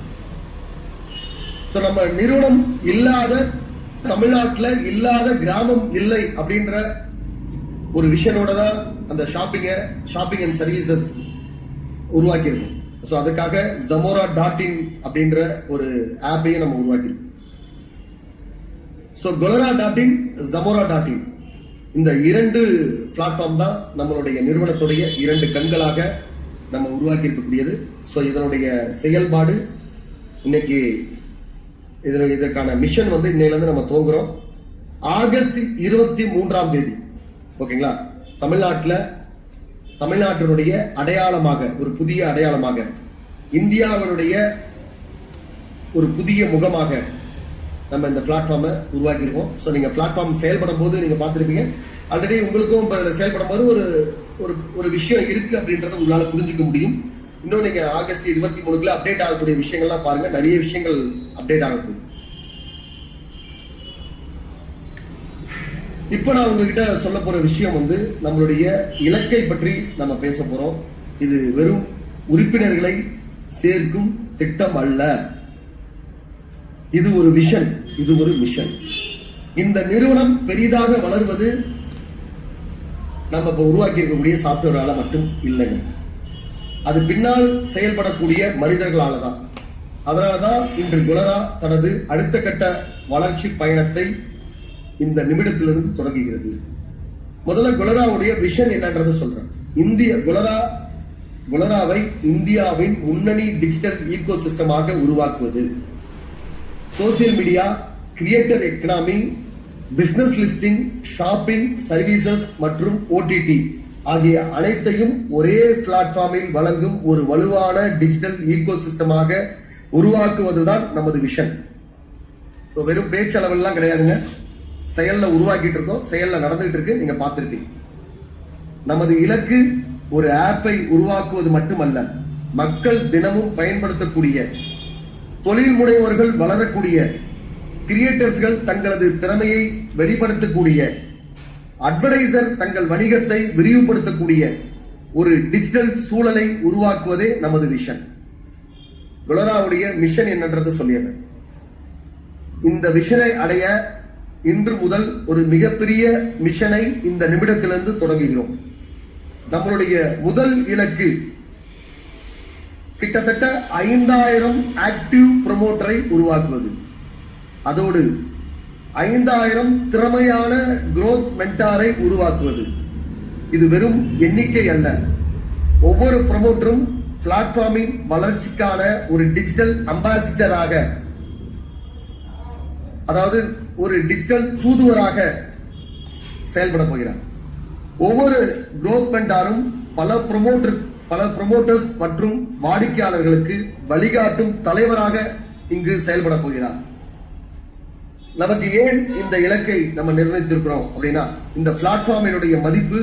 சோ நம்ம நிறுவனம் இல்லாத தமிழ்நாட்டில் இல்லாத கிராமம் இல்லை அப்படின்ற ஒரு விஷயனோட தான் அந்த ஷாப்பிங் அண்ட் சர்வீசஸ் உருவாக்கி இருக்கோம். சோ அதுக்காக zamora.in அப்படின்ற ஒரு ஆப்பையும் நம்ம உருவாக்கியிருக்கோம். சோ golera.in, zamora.in இந்த 2 பிளாட்ஃபார்ம் தான் நம்மளுடைய நிறுவனத்துடைய 2 கண்களாக நம்ம உருவாக்கி இருக்கக்கூடியது. சோ இதனுடைய செயல்பாடு இன்னைக்கு இதற்கான மிஷன் இன்னையில இருந்து நம்ம துவங்குறோம். ஆகஸ்ட் 23ஆம் தேதி ஓகேங்களா, தமிழ்நாட்டினுடைய அடையாளமாக, ஒரு புதிய அடையாளமாக, இந்தியாவினுடைய ஒரு புதிய முகமாக நம்ம இந்த பிளாட்ஃபார்மை உருவாக்கியிருக்கோம். ஸோ நீங்க பிளாட்ஃபார்ம் செயல்படும் போது நீங்க பார்த்திருப்பீங்க. ஆல்ரெடி உங்களுக்கும் செயல்படும் போது ஒரு விஷயம் இருக்கு அப்படின்றத உங்களால புரிஞ்சுக்க முடியும். இன்னும் நீங்க ஆகஸ்ட் 23 அப்டேட் ஆகக்கூடிய விஷயங்கள்லாம் பாருங்க. நிறைய விஷயங்கள் அப்டேட் ஆக போகுது. இப்ப நான் உங்ககிட்ட சொல்ல போற விஷயம் நம்மளுடைய இலக்கை பற்றி நம்ம பேச போறோம். இது வெறும் உறுப்பினர்களை சேர்க்கும் திட்டம் அல்ல. இது ஒரு விஷன், இது ஒரு மிஷன். இந்த நிறுவனம் பெரிதாக வளர்வது நம்ம இப்ப உருவாக்கி இருக்கக்கூடிய சாப்ட்வேரால மட்டும் இல்லைங்க. அது பின்னால் செயல்படக்கூடிய மனிதர்களால தான். அதனாலதான் இன்று golera தனது அடுத்த கட்ட வளர்ச்சி பயணத்தை இந்த நிமிடத்திலிருந்து தொடங்குகிறது. முதல்ல goleraவுடைய விஷன் என்னன்றது சொல்றேன். goleraவை இந்தியாவின் முன்னணி டிஜிட்டல் ஈகோ சிஸ்டமாக உருவாக்குவது. Social media, creator economy, business listing, shopping, services மற்றும் ஓடிடி ஆகிய அனைத்தையும் ஒரே பிளாட்ஃபார்மில் வழங்கும் ஒரு வலுவான டிஜிட்டல் ஈகோ சிஸ்டமாக உருவாக்குவதுதான் நமது விஷன். வெறும் பேச்சளவெல்லாம் கிடையாதுங்க. செயல்ல உருவாக்கிட்டு இருக்கோம், செயல்ல நடந்துட்டு இருக்கு, நீங்க பார்த்திருக்கீங்க. நமது இலக்கு ஒரு ஆப்பை உருவாக்குவது மட்டுமல்ல, மக்கள் தினமும் பயன்படுத்தக்கூடிய, தொழில் முனைவோர்கள் வளரக்கூடிய, கிரியேட்டர்ஸ்கள் தங்களது திறமையை வெளிப்படுத்தக்கூடிய, அட்வர்டைசர் தங்கள் வணிகத்தை விரிவுபடுத்தக்கூடிய ஒரு டிஜிட்டல் சூழலை உருவாக்குவதே நமது விஷன். goleraவுடைய மிஷன் என்னன்றது சொல்லியது. இந்த விஷனை அடைய இன்று முதல் ஒரு மிகப்பெரிய மிஷனை இந்த நிமிடத்திலிருந்து தொடங்குகிறோம். நம்மளுடைய முதல் இலக்கு கிட்டத்தட்ட 5000 ஆக்டிவ் ப்ரமோட்டரை உருவாக்குவது. அதோடு 5000 திறமையான growth மென்டாரை உருவாக்குவது. இது வெறும் எண்ணிக்கை அல்ல. ஒவ்வொரு ப்ரமோட்டரும் பிளாட்ஃபார்மின் வளர்ச்சிக்கான ஒரு டிஜிட்டல் அம்பாசிடராக, அதாவது ஒரு டிஜிட்டல் தூதுவராக செயல்பட போகிறார். ஒவ்வொரு growth மென்டாரும் பல ப்ரமோட்டர்ஸ் மற்றும் வாடிக்கையாளர்களுக்கு வழிகாட்டும் தலைவராக இங்கு செயல்பட போகிறார். நமக்கு ஏன் இந்த இலக்கை நம்ம நிர்ணயித்திருக்கிறோம் அப்படின்னா, இந்த பிளாட்ஃபார்மினுடைய மதிப்பு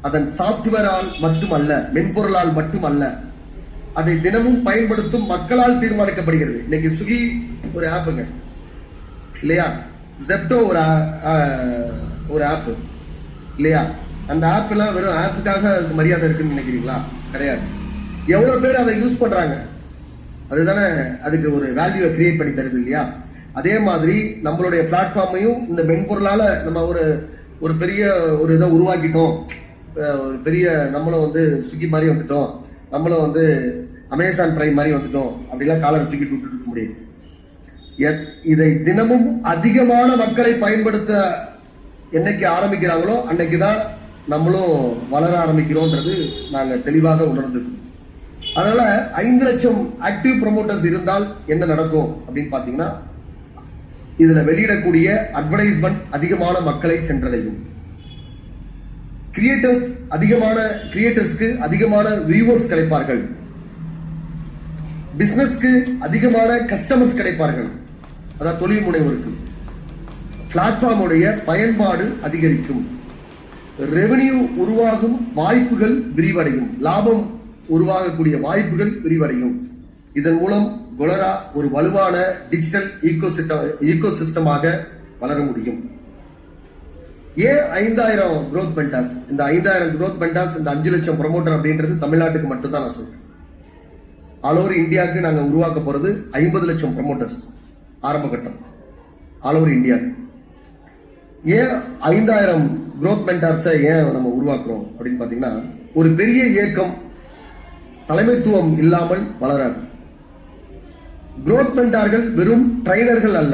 அதன் சாப்ட்வேரால் மட்டுமல்ல, மென்பொருளால் மட்டுமல்ல, அதை தினமும் பயன்படுத்தும் மக்களால் தீர்மானிக்கப்படுகிறது. இன்னைக்கு ஸ்விக்கி ஒரு ஆப்புங்க. இல்லையா? ஜெப்டோ ஒரு ஆப் இல்லையா? அந்த ஆப்ல வெறும் ஆப்புக்காக அதுக்கு மரியாதை இருக்குன்னு நினைக்கிறீங்களா? கிடையாது. எவ்வளவு பேர் அதை யூஸ் பண்றாங்க, அதுதானே அதுக்கு ஒரு வேல்யூவை கிரியேட் பண்ணி தருது இல்லையா? அதே மாதிரி நம்மளுடைய பிளாட்ஃபார்மையும் இந்த மென்பொருளால நம்ம ஒரு பெரிய ஒரு இதை உருவாக்கிட்டோம், ஒரு பெரிய நம்மளும் வந்து ஸ்விக்கி மாதிரி வந்துட்டோம், நம்மளும் வந்து அமேசான் பிரைம் மாதிரி வந்துட்டோம் அப்படிலாம் காலரை தூக்கிட்டு விட்டுட்டு இருக்க முடியாது. இதை தினமும் அதிகமான மக்களை பயன்படுத்த என்னைக்கு ஆரம்பிக்கிறாங்களோ அன்னைக்குதான் நம்மளும் வளர ஆரம்பிக்கிறோம்ன்றது நாங்க தெளிவாக உணர்ந்துருக்கோம். அதனால 5 லட்சம் ஆக்டிவ் ப்ரொமோட்டர்ஸ் இருந்தால் என்ன நடக்கும் அப்படின்னு பாத்தீங்கன்னா, இதுல வெளியிடக்கூடிய அட்வர்டைஸ்மெண்ட் அதிகமான மக்களை சென்றடையும். கிரியேட்டர்ஸ்க்கு அதிகமான வியூவர்ஸ் கிடைப்பார்கள். பிசினஸ்க்கு அதிகமான கஸ்டமர்ஸ் கிடைப்பார்கள். அதாவது தொழில் முனைவோருக்கு பிளாட்ஃபார்முடைய பயன்பாடு அதிகரிக்கும். ரெவென்யூ உருவாகும் வாய்ப்புகள் விரிவடையும். லாபம் உருவாகக்கூடிய வாய்ப்புகள் விரிவடையும். இதன் மூலம் கொலரா ஒரு வலுவான டிஜிட்டல் ஈகோசிஸ்டமாக வளர முடியும். ஏன் 5000 growth mentors? இந்த 5000 growth mentors, இந்த 5 லட்சம் ப்ரொமோட்டர் அப்படின்றது தமிழ்நாட்டுக்கு மட்டும்தான் நான் சொல்றேன். ஆல் ஓவர் இந்தியாவுக்கு நாங்க உருவாக்க போறது 50 லட்சம் ப்ரொமோட்டர்ஸ் ஆரம்ப கட்டம். ஆல் ஓவர் இந்தியாவுக்கு ஏன் 5000 growth mentors ஏன் நம்ம உருவாக்குறோம் அப்படின்னு பாத்தீங்கன்னா, ஒரு பெரிய இயக்கம் தலைமைத்துவம் இல்லாமல் வளராது. growth mentorகள் வெறும் ட்ரைனர்கள் அல்ல,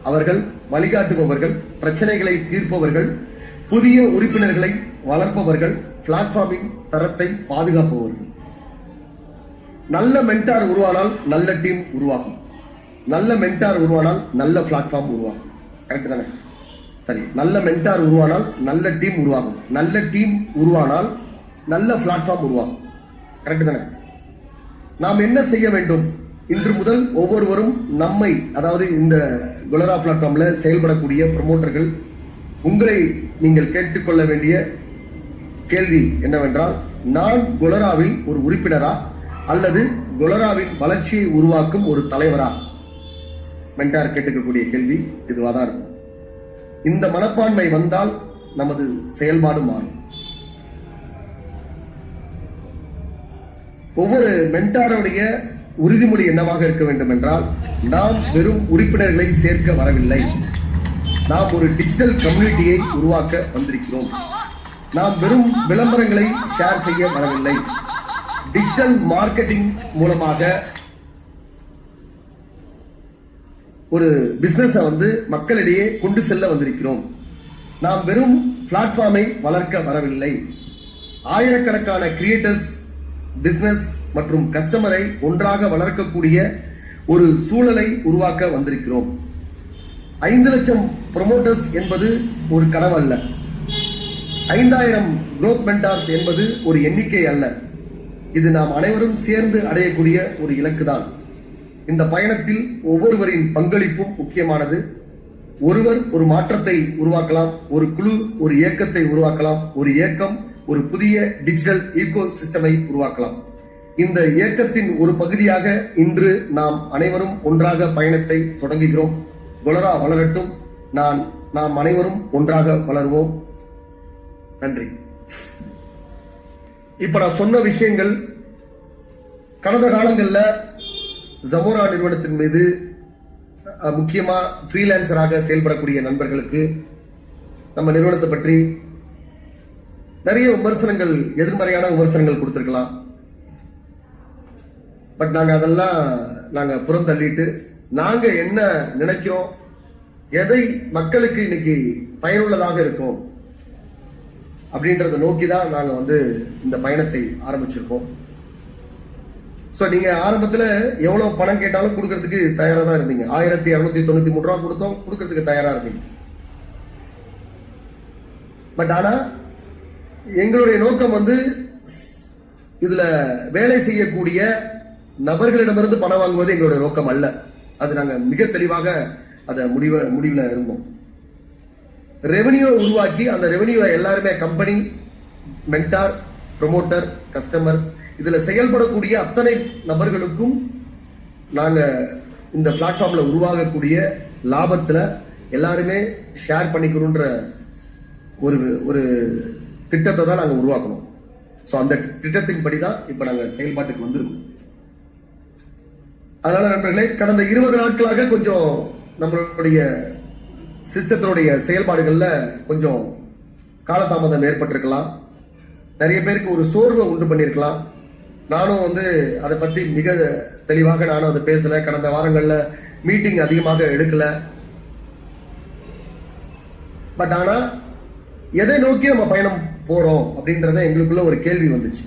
அவர்கள் வழிகாட்டுபவர்கள், பிரச்சனைகளை தீர்ப்பவர்கள், புதிய உறுப்பினர்களை வளர்ப்பவர்கள், பிளாட்ஃபார்மின் தரத்தை பாதுகாப்பவர்கள். நல்ல மென்டார் உருவானால் நல்ல டீம் உருவாகும். நல்ல மென்டார் உருவானால் நல்ல பிளாட்ஃபார்ம் உருவாகும். கரெக்ட் தானே? சரி, நல்ல மென்டார் உருவானால் நல்ல டீம் உருவாகும். நல்ல டீம் உருவானால் நல்ல பிளாட்ஃபார்ம் உருவாகும். கரெக்ட் தானே? நாம் என்ன செய்ய வேண்டும்? இன்று முதல் ஒவ்வொருவரும் நம்மை, அதாவது இந்த கொலரா பிளாட்ஃபார்ம்ல செயல்படக்கூடிய ப்ரமோட்டர்கள், உங்களை நீங்கள் கேட்டுக்கொள்ள வேண்டிய கேள்வி என்னவென்றால், நான் கொலராவில் ஒரு உறுப்பினரா அல்லது கொலராவின் வளர்ச்சியை உருவாக்கும் ஒரு தலைவரா? மென்டார் கேட்டுக்கக்கூடிய கேள்வி இதுவாதான் இருக்கும். இந்த மனப்பான்மை வந்தால் நமது செயல்பாடு மாறும். ஒவ்வொரு மென்டாருடைய உறுதிமொழி என்னவாக இருக்க வேண்டும் என்றால், நாம் வெறும் உறுப்பினர்களை சேர்க்க வரவில்லை, நாம் ஒரு டிஜிட்டல் கம்யூனிட்டியை உருவாக்க வந்திருக்கிறோம். நாம் வெறும் விளம்பரங்களை ஷேர் செய்ய வரவில்லை, டிஜிட்டல் மார்க்கெட்டிங் மூலமாக ஒரு பிசினஸ மக்களிடையே கொண்டு செல்ல வந்திருக்கிறோம். நாம் வெறும் பிளாட்ஃபார்மை வளர்க்க வரவில்லை, ஆயிரக்கணக்கான கிரியேட்டர்ஸ், பிசினஸ் மற்றும் கஸ்டமரை ஒன்றாக வளர்க்கக்கூடிய ஒரு சூழலை உருவாக்க வந்திருக்கிறோம். 5 லட்சம் ப்ரொமோட்டர்ஸ் என்பது ஒரு கனவு அல்ல. 5000 growth mentors என்பது ஒரு எண்ணிக்கை அல்ல. இது நாம் அனைவரும் சேர்ந்து அடையக்கூடிய ஒரு இலக்கு தான். இந்த பயணத்தில் ஒவ்வொருவரின் பங்களிப்பும் முக்கியமானது. ஒருவர் ஒரு மாற்றத்தை உருவாக்கலாம், ஒரு குழு ஒரு இயக்கத்தை உருவாக்கலாம், ஒரு இயக்கம் ஒரு புதிய டிஜிட்டல் ஈகோ சிஸ்டமை உருவாக்கலாம். இந்த இயக்கத்தின் ஒரு பகுதியாக இன்று நாம் அனைவரும் ஒன்றாக பயணத்தை தொடங்குகிறோம். கொலரா வளரட்டும். நாம் அனைவரும் ஒன்றாக வளருவோம். நன்றி. இப்ப நான் சொன்ன விஷயங்கள் கடந்த காலங்கள்ல ஜமோரா நிறுவனத்தின் மீது, முக்கியமா ஃப்ரீலான்சராக செயல்படக்கூடிய நண்பர்களுக்கு நம்ம நிறுவனத்தை பற்றி நிறைய விமர்சனங்கள், எதிர்மறையான விமர்சனங்கள் கொடுத்திருக்கலாம். பட் நாங்க புறந்தள்ளிட்டு, நாங்க என்ன நினைக்கிறோம், எதை மக்களுக்கு இன்னைக்கு பயனுள்ளதாக இருக்கும் அப்படின்றத நோக்கிதான் நாங்க இந்த பயணத்தை ஆரம்பிச்சிருக்கோம். சோ நீங்க ஆரம்பத்துல எவ்வளவு பணம் கேட்டாலும் கொடுக்கறதுக்கு தயாரா தான் இருந்தீங்க. 1293 ரூபா கொடுத்தோம், கொடுக்கறதுக்கு தயாரா இருந்தீங்க. பட் ஆனா எங்களுடைய நோக்கம் இதுல வேலை செய்யக்கூடிய நபர்களிடமிருந்து பணம் வாங்குவது எங்களுடைய நோக்கம் அல்ல. அது நாங்க மிக தெளிவாக அத முடிவுல இருந்தோம். ரெவென்யூ உருவாக்கி அந்த ரெவென்யூவை எல்லாருமே கம்பெனி, மென்டார், ப்ரொமோட்டர், கஸ்டமர், இதுல செயல்படக்கூடிய அத்தனை நபர்களுக்கும் நாங்க இந்த பிளாட்ஃபார்ம்ல உருவாகக்கூடிய லாபத்துல எல்லாருமே ஷேர் பண்ணிக்கணுன்ற ஒரு ஒரு திட்டத்தை தான் நாங்க உருவாக்கணும். ஸோ அந்த திட்டத்தின்படி தான் இப்ப நாங்க செயல்பாட்டுக்கு வந்திருக்கோம். அதனால நண்பர்களே, கடந்த 20 நாட்களாக கொஞ்சம் நம்மளுடைய சிஸ்டத்தினுடைய செயல்பாடுகள்ல கொஞ்சம் காலதாமதம் ஏற்பட்டிருக்கலாம். நிறைய பேருக்கு ஒரு சோர்வை உண்டு பண்ணியிருக்கலாம். நானும் அதை பத்தி மிக தெளிவாக நானும் அதை பேசல. கடந்த வாரங்கள்ல மீட்டிங் அதிகமாக எடுக்கல. பட் ஆனா எதை நோக்கி நம்ம பயணம் போறோம் அப்படின்றத எங்களுக்குள்ள ஒரு கேள்வி வந்துச்சு.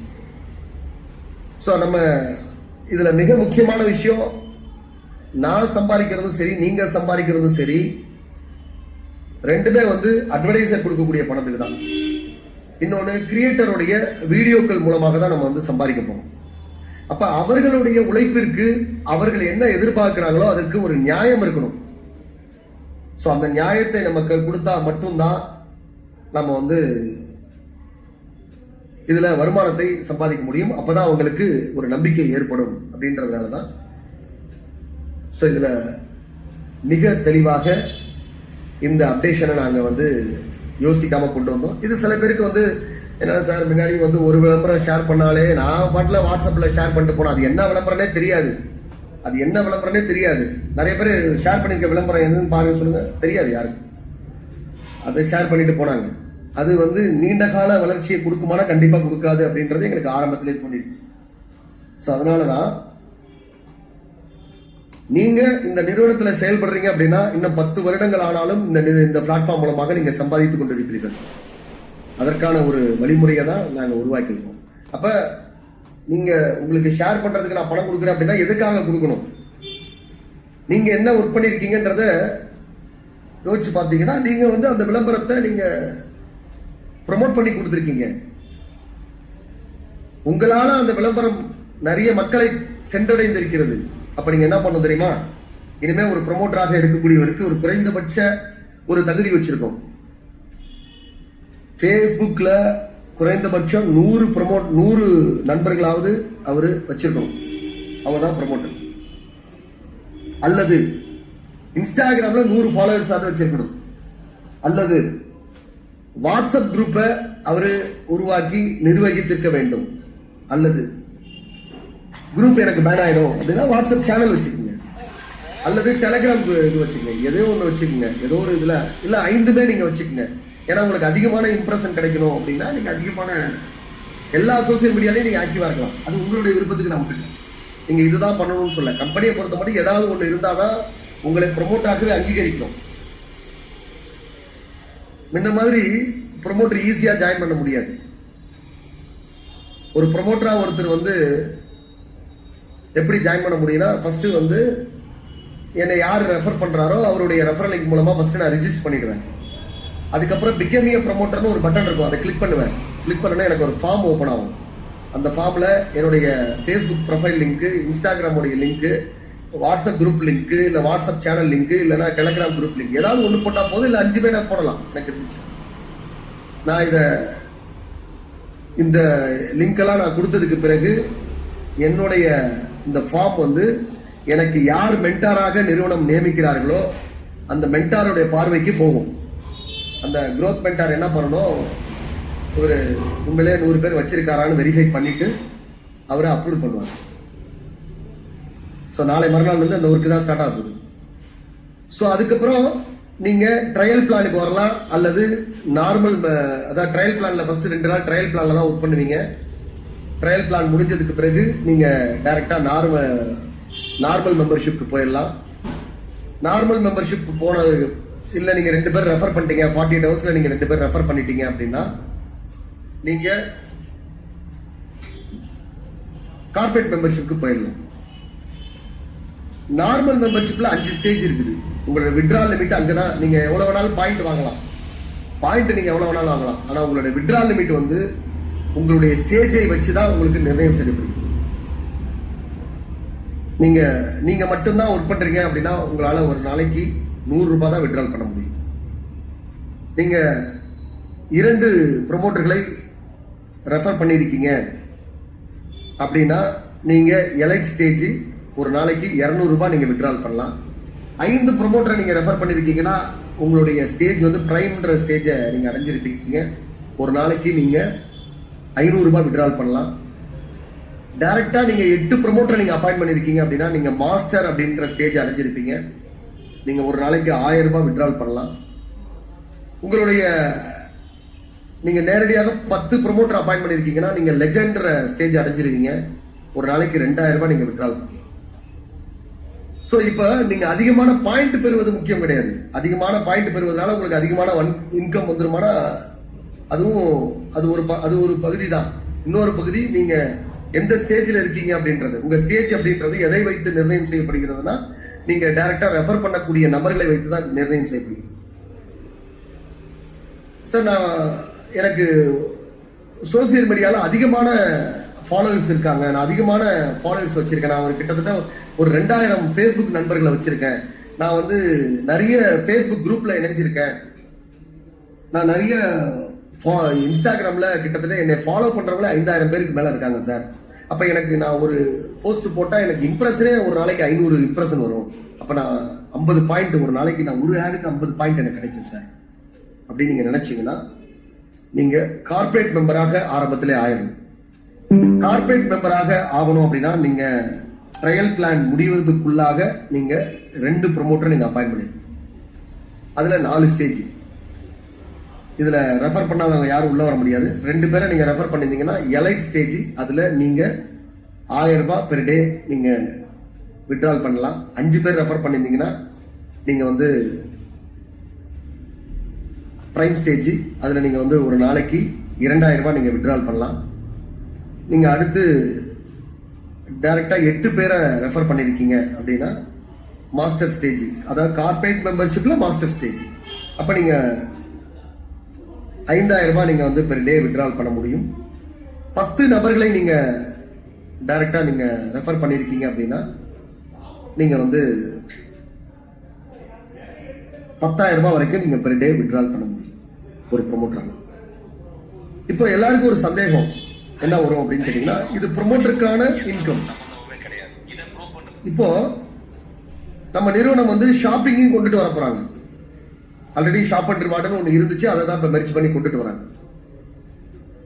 சோ நம்ம இதுல மிக முக்கியமான விஷயம், நான் சம்பாதிக்கிறதும் சரி, நீங்க சம்பாதிக்கிறதும் சரி, ரெண்டுமே அட்வர்டைசர் கொடுக்கக்கூடிய பணத்துக்கு தான். இன்னொன்னு கிரியேட்டருடைய வீடியோக்கள் மூலமாக தான் நம்ம சம்பாதிக்க போறோம். அப்ப அவர்களுடைய உழைப்பிற்கு அவர்கள் என்ன எதிர்பார்க்கிறாங்களோ அதற்கு ஒரு நியாயம் இருக்கணும். சோ அந்த நியாயத்தை நமக்கு கொடுத்தா மட்டும்தான் நம்ம இதுல வருமானத்தை சம்பாதிக்க முடியும். அப்பதான் அவங்களுக்கு ஒரு நம்பிக்கை ஏற்படும் அப்படின்றதுனாலதான் சோ இதுல மிக தெளிவாக இந்த அப்டேஷனை நாங்க யோசிக்காம கொண்டு வந்தோம். இது சில பேருக்கு என்ன சார், முன்னாடி ஒரு விளம்பரம் ஷேர் பண்ணாலே நான் பாட்டுல வாட்ஸ்அப்ல ஷேர் பண்ணிட்டு போனோம், அது என்ன விளம்பரம்னே தெரியாது. நிறைய பேர் ஷேர் பண்ணிருக்க விளம்பரம் என்னன்னு பாருங்க, சொல்லுங்க, தெரியாது யாருக்கு. அதை ஷேர் பண்ணிட்டு போனாங்க. அது நீண்ட கால வளர்ச்சியை கொடுக்குமானா கண்டிப்பா கொடுக்காது அப்படின்றது எங்களுக்கு ஆரம்பத்திலே தோணிடுச்சு. சோ அதனாலதான் நீங்க இந்த நிறுவனத்துல செயல்படுறீங்க அப்படின்னா இன்னும் 10 வருடங்கள் ஆனாலும் இந்த பிளாட்ஃபார்ம் மூலமாக நீங்க சம்பாதித்துக் கொண்டிருப்பீர்கள். அதற்கான ஒரு வழிமுறையை தான் நாங்க உருவாக்கியிருக்கோம். அப்ப நீங்க உங்களுக்கு ஷேர் பண்றதுக்கு நான் பணம் கொடுக்குறேன் அப்படின்னா எதுக்காக கொடுக்கணும்? நீங்க என்ன ஒர்க் பண்ணிருக்கீங்கன்றத யோசிச்சு பார்த்தீங்கன்னா நீங்க அந்த விளம்பரத்தை நீங்க ப்ரொமோட் பண்ணி கொடுத்துருக்கீங்க. உங்களால அந்த விளம்பரம் நிறைய மக்களை சென்றடைந்திருக்கிறது. அப்ப நீங்க என்ன பண்ணணும் தெரியுமா? இனிமே ஒரு ப்ரொமோட்டராக எடுக்கக்கூடியவருக்கு ஒரு குறைந்தபட்ச ஒரு தகுதி வச்சிருக்கோம். Facebookல குறைந்தபட்சம் 100 நண்பர்களாவது அவரு வச்சிருக்கணும். அவதான் ப்ரொமோட்டர். அல்லது இன்ஸ்டாகிராம்ல 100 ஃபாலோவர்ஸ் வச்சிருக்கணும். அல்லது வாட்ஸ்அப் குரூப்பை அவரு உருவாக்கி நிர்வகித்திருக்க வேண்டும். அல்லது குரூப் எனக்கு பேன் ஆயிடும் அப்படின்னா வாட்ஸ்அப் சேனல் வச்சுக்கோங்க. அல்லது டெலிகிராம் இது வச்சுக்கோங்க. ஏதோ ஒண்ணு வச்சுக்கோங்க. ஏதோ ஒரு இதுல இல்ல 5மே நீங்க வச்சுக்கோங்க. ஏன்னா உங்களுக்கு அதிகமான இம்ப்ரெஷன் கிடைக்கணும் அப்படின்னா நீங்க அதிகமான எல்லா சோசியல் மீடியாலையும் நீங்க ஆக்டிவா இருக்கலாம். அது உங்களுடைய விருப்பத்துக்கு நான் விட்டுருக்கேன். நீங்க இதுதான் பண்ணணும்னு சொல்ல. கம்பெனியை பொறுத்த மட்டும் ஏதாவது ஒண்ணு இருந்தாதான் உங்களை ப்ரொமோட் ஆகவே அங்கீகரிக்கும். முன்ன மாதிரி ப்ரொமோட்டர் ஈஸியா ஜாயின் பண்ண முடியாது. ஒரு ப்ரொமோட்டரா ஒருத்தர் எப்படி ஜாயின் பண்ண முடியும்னா, ஃபர்ஸ்ட் என்னை யார் ரெஃபர் பண்றாரோ அவருடைய ரெஃபரல் லிங்க் மூலமா ஃபர்ஸ்ட் நான் ரெஜிஸ்டர் பண்ணிடுவேன். அதுக்கப்புறம் பிகம் ஏ ப்ரொமோட்டர்னு ஒரு பட்டன் இருக்கும், அதை கிளிக் பண்ணுவேன். கிளிக் பண்ணா எனக்கு ஒரு ஃபார்ம் ஓபன் ஆகும். அந்த ஃபார்ம்ல என்னுடைய ஃபேஸ்புக் ப்ரொஃபைல் லிங்க், இன்ஸ்டாகிராம் உடைய லிங்க், வாட்ஸ்அப் குரூப் லிங்க், இல்ல வாட்ஸ்அப் சேனல் லிங்க், இல்லைன்னா டெலிகிராம் குரூப் லிங்க், ஏதாவது ஒண்ணு போட்டா போதும். இல்ல 5 பேர் போடலாம். எனக்கு இருந்துச்சு. நான் இந்த லிங்க் எல்லாம் நான் கொடுத்ததுக்கு பிறகு என்னுடைய இந்த ஃபார்ம் எனக்கு யார் மென்டாராக நிறுவனம் நியமிக்கிறார்களோ அந்த மென்டாருடைய பார்வைக்கு போகும். அந்த growth மென்டார் என்ன பண்ணணும், ஒரு உண்மையிலே 100 பேர் வச்சிருக்காரான்னு வெரிஃபை பண்ணிட்டு அவரை அப்ரூவ் பண்ணுவாங்க. ஸோ நாளை மறுநாள் அந்த ஒர்க்கு தான் ஸ்டார்ட் ஆகுது. ஸோ அதுக்கப்புறம் நீங்க ட்ரையல் பிளானுக்கு வரலாம். அல்லது நார்மல், அதாவது ட்ரையல் பிளான்ல ஃபர்ஸ்ட் 2 நாள் ட்ரையல் பிளான்ல தான் ஒர்க் பண்ணுவீங்க. ட்ரையல் பிளான் முடிஞ்சதுக்கு பிறகு நீங்க டைரக்டா நார்மல் மெம்பர்ஷிப்க்கு போயிடலாம். நார்மல் மெம்பர்ஷிப் போனது இல்ல, நீங்க 2 பேர் ரெஃபர் பண்ணிட்டீங்க, 48 ஹவர்ஸ்ல நீங்க 2 பேர் ரெஃபர் பண்ணிட்டீங்க அப்படின்னா நீங்க கார்பரேட் மெம்பர்ஷிப்க்கு போயிடலாம். நார்மல் மெம்பர்ஷிப்ல 5 ஸ்டேஜ் இருக்குது. உங்களோட வித்ட்ரால் லிமிட் அங்கதான். நீங்க எவ்வளவு வேணாலும் பாயிண்ட் வாங்கலாம். பாயிண்ட் நீங்க எவ்வளவு வேணாலும் வாங்கலாம். ஆனா உங்களுடைய வித்ட்ரால் லிமிட் உங்களுடைய ஸ்டேஜை வச்சுதான் உங்களுக்கு நிர்ணயம் செய்யப்படுது. நீங்க மட்டும்தான் ஒர்க் பண்றீங்க அப்படின்னா உங்களால ஒரு நாளைக்கு 100 ரூபாய் தான் வித்ட்ரால் பண்ண முடியும். நீங்க 2 ப்ரொமோட்டர்களை ரெஃபர் பண்ணிருக்கீங்க அப்படின்னா நீங்க எலைட் ஸ்டேஜ் ஒரு நாளைக்கு 200 ரூபாய் நீங்க வித்ட்ரால் பண்ணலாம். 5 ப்ரொமோட்டரை நீங்க ரெஃபர் பண்ணிருக்கீங்கன்னா உங்களுடைய ஸ்டேஜ் வந்து பிரைம்ன்ற ஸ்டேஜை நீங்க அடைஞ்சிருப்பீங்க. ஒரு நாளைக்கு நீங்க 500 ரூபாய் விட்ரால் பண்ணலாம். டைரக்டா நீங்க 8 ப்ரொமோட்டரை நீங்க அப்பாயிண்ட் பண்ணிருக்கீங்க அப்படின்னா நீங்க மாஸ்டர் அப்படின்ற ஸ்டேஜ் அடைஞ்சிருப்பீங்க. நீங்க ஒரு நாளைக்கு 1000 ரூபாய் விட்ரால் பண்ணலாம். உங்களுடைய நீங்க நேரடியாக 10 ப்ரொமோட்டர் அப்பாயிண்ட் பண்ணிருக்கீங்கன்னா நீங்க லெஜெண்ட்ற ஸ்டேஜ் அடைஞ்சிருவீங்க. ஒரு நாளைக்கு 2000 ரூபாய் நீங்க விட்ரால் பண்ணலாம். சோ இப்ப நீங்க அதிகமான பாயிண்ட் பெறுவது முக்கியம் கிடையாது. அதிகமான பாயிண்ட் பெறுவதனால உங்களுக்கு அதிகமான இன்கம் வந்துருமானா அதுவும் அது ஒரு பகுதி தான். இன்னொரு பகுதி நீங்க எந்த ஸ்டேஜ்ல இருக்கீங்க அப்படின்றது. உங்க ஸ்டேஜ் அப்படின்றது எதை வைத்து நிர்ணயம் செய்யப்படுகிறதுனா நீங்க டைரக்டா ரெஃபர் பண்ணக்கூடிய நபர்களை வைத்து தான் நிர்ணயம் செய்யப்படுகிறது. சார் எனக்கு சோசியல் மீடியால அதிகமான ஃபாலோவர்ஸ் இருக்காங்க. நான் அதிகமான ஃபாலோவர்ஸ் வச்சிருக்கேன். நான் கிட்டத்தட்ட ஒரு 2000 ஃபேஸ்புக் நண்பர்களை வச்சிருக்கேன். நான் வந்து நிறைய ஃபேஸ்புக் குரூப்ல இணைஞ்சிருக்கேன். நான் நிறைய இன்ஸ்டாகிராம்ல கிட்டத்தட்ட என்னை ஃபாலோ பண்றவங்கள 5000 பேருக்கு மேல இருக்காங்க சார். அப்ப எனக்கு நான் ஒரு போஸ்ட் போட்டா எனக்கு இம்ப்ரெஷனே ஒரு நாளைக்கு 500 இம்ப்ரெஷன் வரும். அப்ப நான் 50 பாயிண்ட் ஒரு நாளைக்கு நான் ஒரு ஆடுக்கு 50 பாயிண்ட் எனக்கு கிடைக்கும் சார் அப்படின்னு நீங்க நினைச்சீங்கன்னா நீங்க கார்பரேட் மெம்பராக ஆரம்பத்திலே ஆயிரணும். கார்பரேட் மெம்பராக ஆகணும் அப்படின்னா நீங்க ட்ரையல் பிளான் முடிவதற்குள்ளாக நீங்க 2 ப்ரொமோட்டரை நீங்க அப்பாயிண்ட் பண்ணிருக்கீங்க. அதுல 4 ஸ்டேஜ். இதுல ரெஃபர் பண்ணாதவங்க யாரும் உள்ள வர முடியாது. 2 பேரை நீங்க ரெஃபர் பண்ணிருந்தீங்கன்னா எலைட் ஸ்டேஜ். அதுல நீங்க 1000 ரூபாய் பெர் டே நீங்க விட்ரால் பண்ணலாம். 5 பேர் ரெஃபர் பண்ணிருந்தீங்கன்னா நீங்க வந்து பிரைம் ஸ்டேஜ். அதுல நீங்க வந்து ஒரு நாளைக்கு 2000 ரூபாய் நீங்க விட்ரால் பண்ணலாம். நீங்க அடுத்து டைரக்டா 8 பேரை ரெஃபர் பண்ணிருக்கீங்க அப்படின்னா மாஸ்டர் ஸ்டேஜ். அதாவது கார்பரேட் மெம்பர்ஷிப்ல மாஸ்டர் ஸ்டேஜ். அப்ப நீங்க 5000 ரூபாய் நீங்க வந்து பெர் டே விட்ரால் பண்ண முடியும். 10 நபர்களை நீங்க டைரக்டா நீங்க ரெஃபர் பண்ணிருக்கீங்க அப்படின்னா நீங்க வந்து 10,000 ரூபாய் வரைக்கும் நீங்க பெர் டே விட்ரால் பண்ண முடியும் ஒரு ப்ரொமோட்டரால. இப்போ எல்லாருக்கும் ஒரு சந்தேகம் என்ன வரும் அப்படின்னு கேட்டீங்கன்னா இது ப்ரொமோட்டருக்கான இன்கம். இப்போ நம்ம நிறுவனம் வந்து ஷாப்பிங்கையும் கொண்டுட்டு வர போறாங்க. ஆல்ரெடி ஷாப் அண்ட் ரிவார்டுன்னு ஒன்று இருந்துச்சு. அதை தான் இப்போ மெர்ஜ் பண்ணி கொண்டுட்டு வராங்க.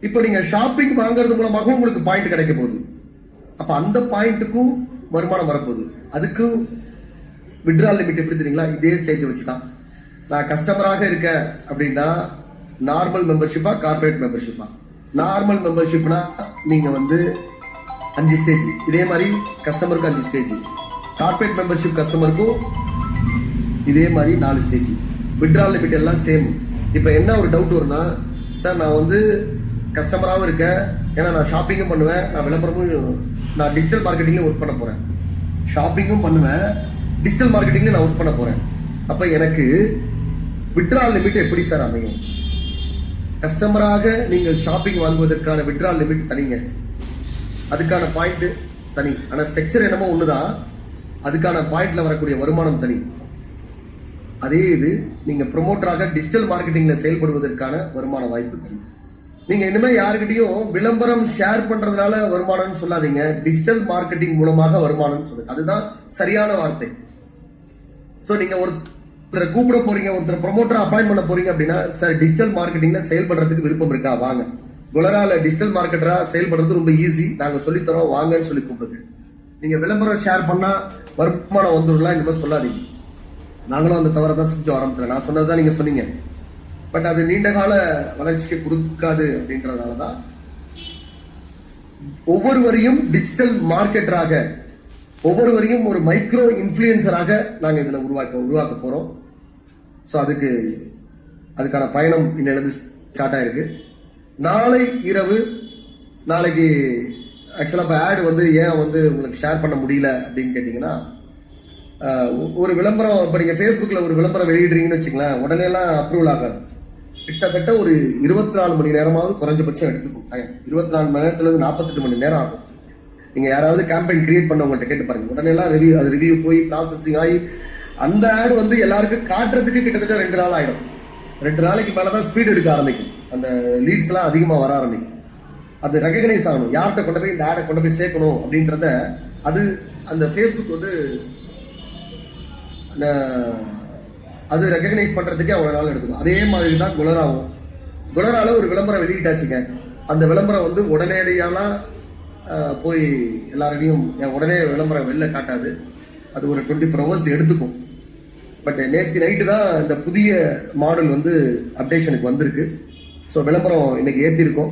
இப்போ நீங்க ஷாப்பிங் வாங்குறது மூலமாக உங்களுக்கு பாயிண்ட் கிடைக்க போகுது. அப்ப அந்த பாயிண்ட்டுக்கும் வருமானம் வரப்போகுது. அதுக்கு விட்ரால் லிமிட் எப்படி தெரியுங்களா? இதே ஸ்டேஜ் வச்சுதான். நான் கஸ்டமராக இருக்கேன் அப்படின்னா நார்மல் மெம்பர்ஷிப்பா கார்பரேட் மெம்பர்ஷிப்பா? நார்மல் மெம்பர்ஷிப்னா நீங்க வந்து 5 ஸ்டேஜ். இதே மாதிரி கஸ்டமருக்கு 5 ஸ்டேஜ். கார்பரேட் மெம்பர்ஷிப் கஸ்டமருக்கும் இதே மாதிரி 4 ஸ்டேஜ். விட்ரால் லிமிட் எல்லாம் சேம். இப்ப என்ன ஒரு டவுட் வரும்னா, சார் நான் வந்து கஸ்டமராகவும் இருக்கேன், ஏன்னா நான் ஷாப்பிங்கும் பண்ணுவேன், நான் விளம்பரமும், நான் டிஜிட்டல் மார்க்கெட்டிங்ல ஒர்க் பண்ண போறேன், ஷாப்பிங்கும் பண்ணுவேன், டிஜிட்டல் மார்க்கெட்டிங்ல நான் ஒர்க் பண்ண போறேன். அப்ப எனக்கு விட்ரால் லிமிட் எப்படி சார் அமையும்? கஸ்டமராக நீங்கள் ஷாப்பிங் வாங்குவதற்கான விட்ரால் லிமிட் தனிங்க, அதுக்கான பாயிண்ட் தனி. ஆனா ஸ்ட்ரக்சர் என்னமோ ஒண்ணுதான், அதுக்கான பாயிண்ட்ல வரக்கூடிய வருமானம் தனி. அதே இது நீங்க ப்ரொமோட்டராக டிஜிட்டல் மார்க்கெட்டிங்ல செயல்படுவதற்கான வருமான வாய்ப்பு தனி. நீங்க இனிமே யாருக்கிட்டையும் விளம்பரம் ஷேர் பண்றதுனால வருமானம்னு சொல்லாதீங்க, டிஜிட்டல் மார்க்கெட்டிங் மூலமாக வருமானம் சொல்லுங்க. அதுதான் சரியான வார்த்தை. சோ நீங்க ஒருத்தரை கூப்பிட போறீங்க, ஒருத்தர் ப்ரொமோட்டர் அப்பாயிண்ட் பண்ண போறீங்க அப்படின்னா, சார் டிஜிட்டல் மார்க்கெட்டிங்ல செயல்படுறதுக்கு விருப்பம் இருக்கா, வாங்க. குலரால டிஜிட்டல் மார்க்கெட்டரா செயல்படுறது ரொம்ப ஈஸி, நாங்க சொல்லித்தரோம், வாங்கன்னு சொல்லி கூப்பிடுங்க. நீங்க விளம்பரம் ஷேர் பண்ணா வருமானம் வந்துடலாம் இனிமே சொல்லாதீங்க. நாங்களும் அந்த தவறை தான் செஞ்சு ஆரம்பிக்கிறேன். நான் சொன்னதுதான் நீங்க சொன்னீங்க, பட் அது நீண்ட கால வளர்ச்சியை கொடுக்காது. அப்படின்றதுனாலதான் ஒவ்வொருவரையும் டிஜிட்டல் மார்க்கெட்டராக, ஒவ்வொருவரையும் ஒரு மைக்ரோ இன்ஃபுளுசராக நாங்க இதுல உருவாக்க போறோம். சோ அதுக்கான பயணம் இன்னிலிருந்து ஸ்டார்ட் ஆயிருக்கு. நாளை இரவு, நாளைக்கு ஆக்சுவலா இப்ப ஆட் வந்து ஏன் வந்து உங்களுக்கு ஷேர் பண்ண முடியல அப்படின்னு கேட்டீங்கன்னா, ஒரு விளம்பரம் இப்ப நீங்க Facebookல ஒரு விளம்பரம் வெளியிடுறீங்கன்னு வச்சுங்களேன், உடனே எல்லாம் அப்ரூவல் ஆகாது. கிட்டத்தட்ட ஒரு 24 மணி நேரமாவது குறைஞ்சபட்சம் எடுத்துக்கும் டைம். 24 மணி நேரத்துல இருந்து 48 மணி நேரம் ஆகும். நீங்க யாராவது கேம்பெயின் கிரியேட் பண்ணவங்கள்ட்ட கேட்டு பாருங்க. உடனே எல்லாம் ரிவ்யூ போய் ப்ராசஸிங் ஆகி அந்த ஆட் வந்து எல்லாருக்கும் காட்டுறதுக்கு கிட்டத்தட்ட 2 நாள் ஆயிடும். 2 நாளைக்கு மேலதான் ஸ்பீட் எடுக்க ஆரம்பிக்கும். அந்த லீட்ஸ் எல்லாம் அதிகமா வர ஆரம்பிக்கும். அது ரெகக்னைஸ் ஆகணும், யார்கிட்ட கொண்டு போய் இந்த ஆடை கொண்டு போய் சேர்க்கணும் அப்படின்றத அது அந்த Facebook வந்து அது ரெகக்னைஸ் பண்றதுக்கே அவ்வளவு நாள் எடுத்துக்கும். அதே மாதிரி தான் குலராவும். குலரால ஒரு விளம்பரம் வெளியிட்டாச்சுங்க. அந்த விளம்பரம் வந்து உடனடியாலாம் போய் எல்லாரையும் உடனே விளம்பரம் வெளில காட்டாது. அது ஒரு 24 ஹவர்ஸ் எடுத்துக்கும். பட் நேற்று நைட்டு தான் இந்த புதிய மாடல் வந்து அப்டேஷனுக்கு வந்திருக்கு. ஸோ விளம்பரம் இன்னைக்கு ஏற்றிருக்கோம்.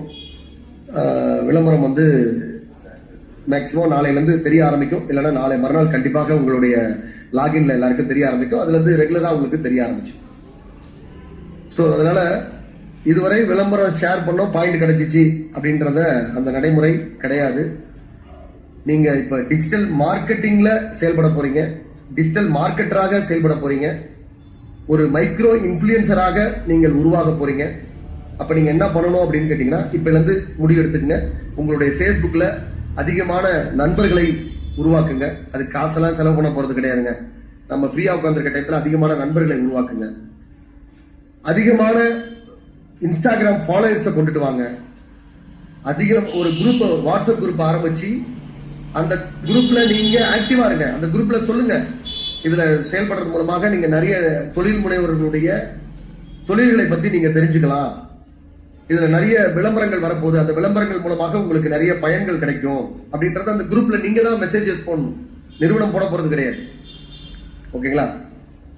விளம்பரம் வந்து மேக்சிமம் நாளையிலேருந்து தெரிய ஆரம்பிக்கும். இல்லைன்னா நாளை மறுநாள் கண்டிப்பாக உங்களுடைய லாகின்ல எல்லாருக்கும் தெரிய ஆரம்பிக்கும். அதுலேருந்து ரெகுலராக உங்களுக்கு தெரிய ஆரம்பிச்சு. ஸோ அதனால இதுவரை விளம்பரம் ஷேர் பண்ணோம், பாயிண்ட் கிடைச்சிச்சு அப்படின்றத அந்த நடைமுறை கிடையாது. நீங்க இப்ப டிஜிட்டல் மார்க்கெட்டிங்ல செயல்பட போறீங்க, டிஜிட்டல் மார்க்கெட்டராக செயல்பட போறீங்க, ஒரு மைக்ரோ இன்ஃபுளுசராக நீங்கள் உருவாக போறீங்க. அப்ப நீங்க என்ன பண்ணணும் அப்படின்னு கேட்டீங்கன்னா, இப்ப இருந்து முடிவு எடுத்துக்கங்க. உங்களுடைய ஃபேஸ்புக்ல அதிகமான நண்பர்களை உருவாக்குங்க. அது காசெல்லாம் செலவு பண்ண போறது கிடையாதுங்க. நம்ம ஃப்ரீயா உட்கார்ந்துருக்க டயத்துல அதிகமான நண்பர்களை உருவாக்குங்க. அதிகமான இன்ஸ்டாகிராம் ஃபாலோவர்ஸை கொண்டுட்டு வாங்க. ஒரு குரூப், வாட்ஸ்அப் குரூப் ஆரம்பிச்சு அந்த குரூப்ல நீங்க ஆக்டிவா இருங்க. அந்த குரூப்ல சொல்லுங்க. இதுல செயல்படுறது மூலமாக நீங்க நிறைய தொழில் முனைவர்களுடைய தொழில்களை பத்தி நீங்க தெரிஞ்சுக்கலாம். இதுல நிறைய விளம்பரங்கள் வரப்போகுது. அந்த விளம்பரங்கள் மூலமாக உங்களுக்கு நிறைய பயன்கள் கிடைக்கும் அப்படின்றத அந்த குரூப்ல நீங்க தான் மெசேஜஸ் போடணும். நிறுவனம் போட போறது கிடையாது. ஓகேங்களா?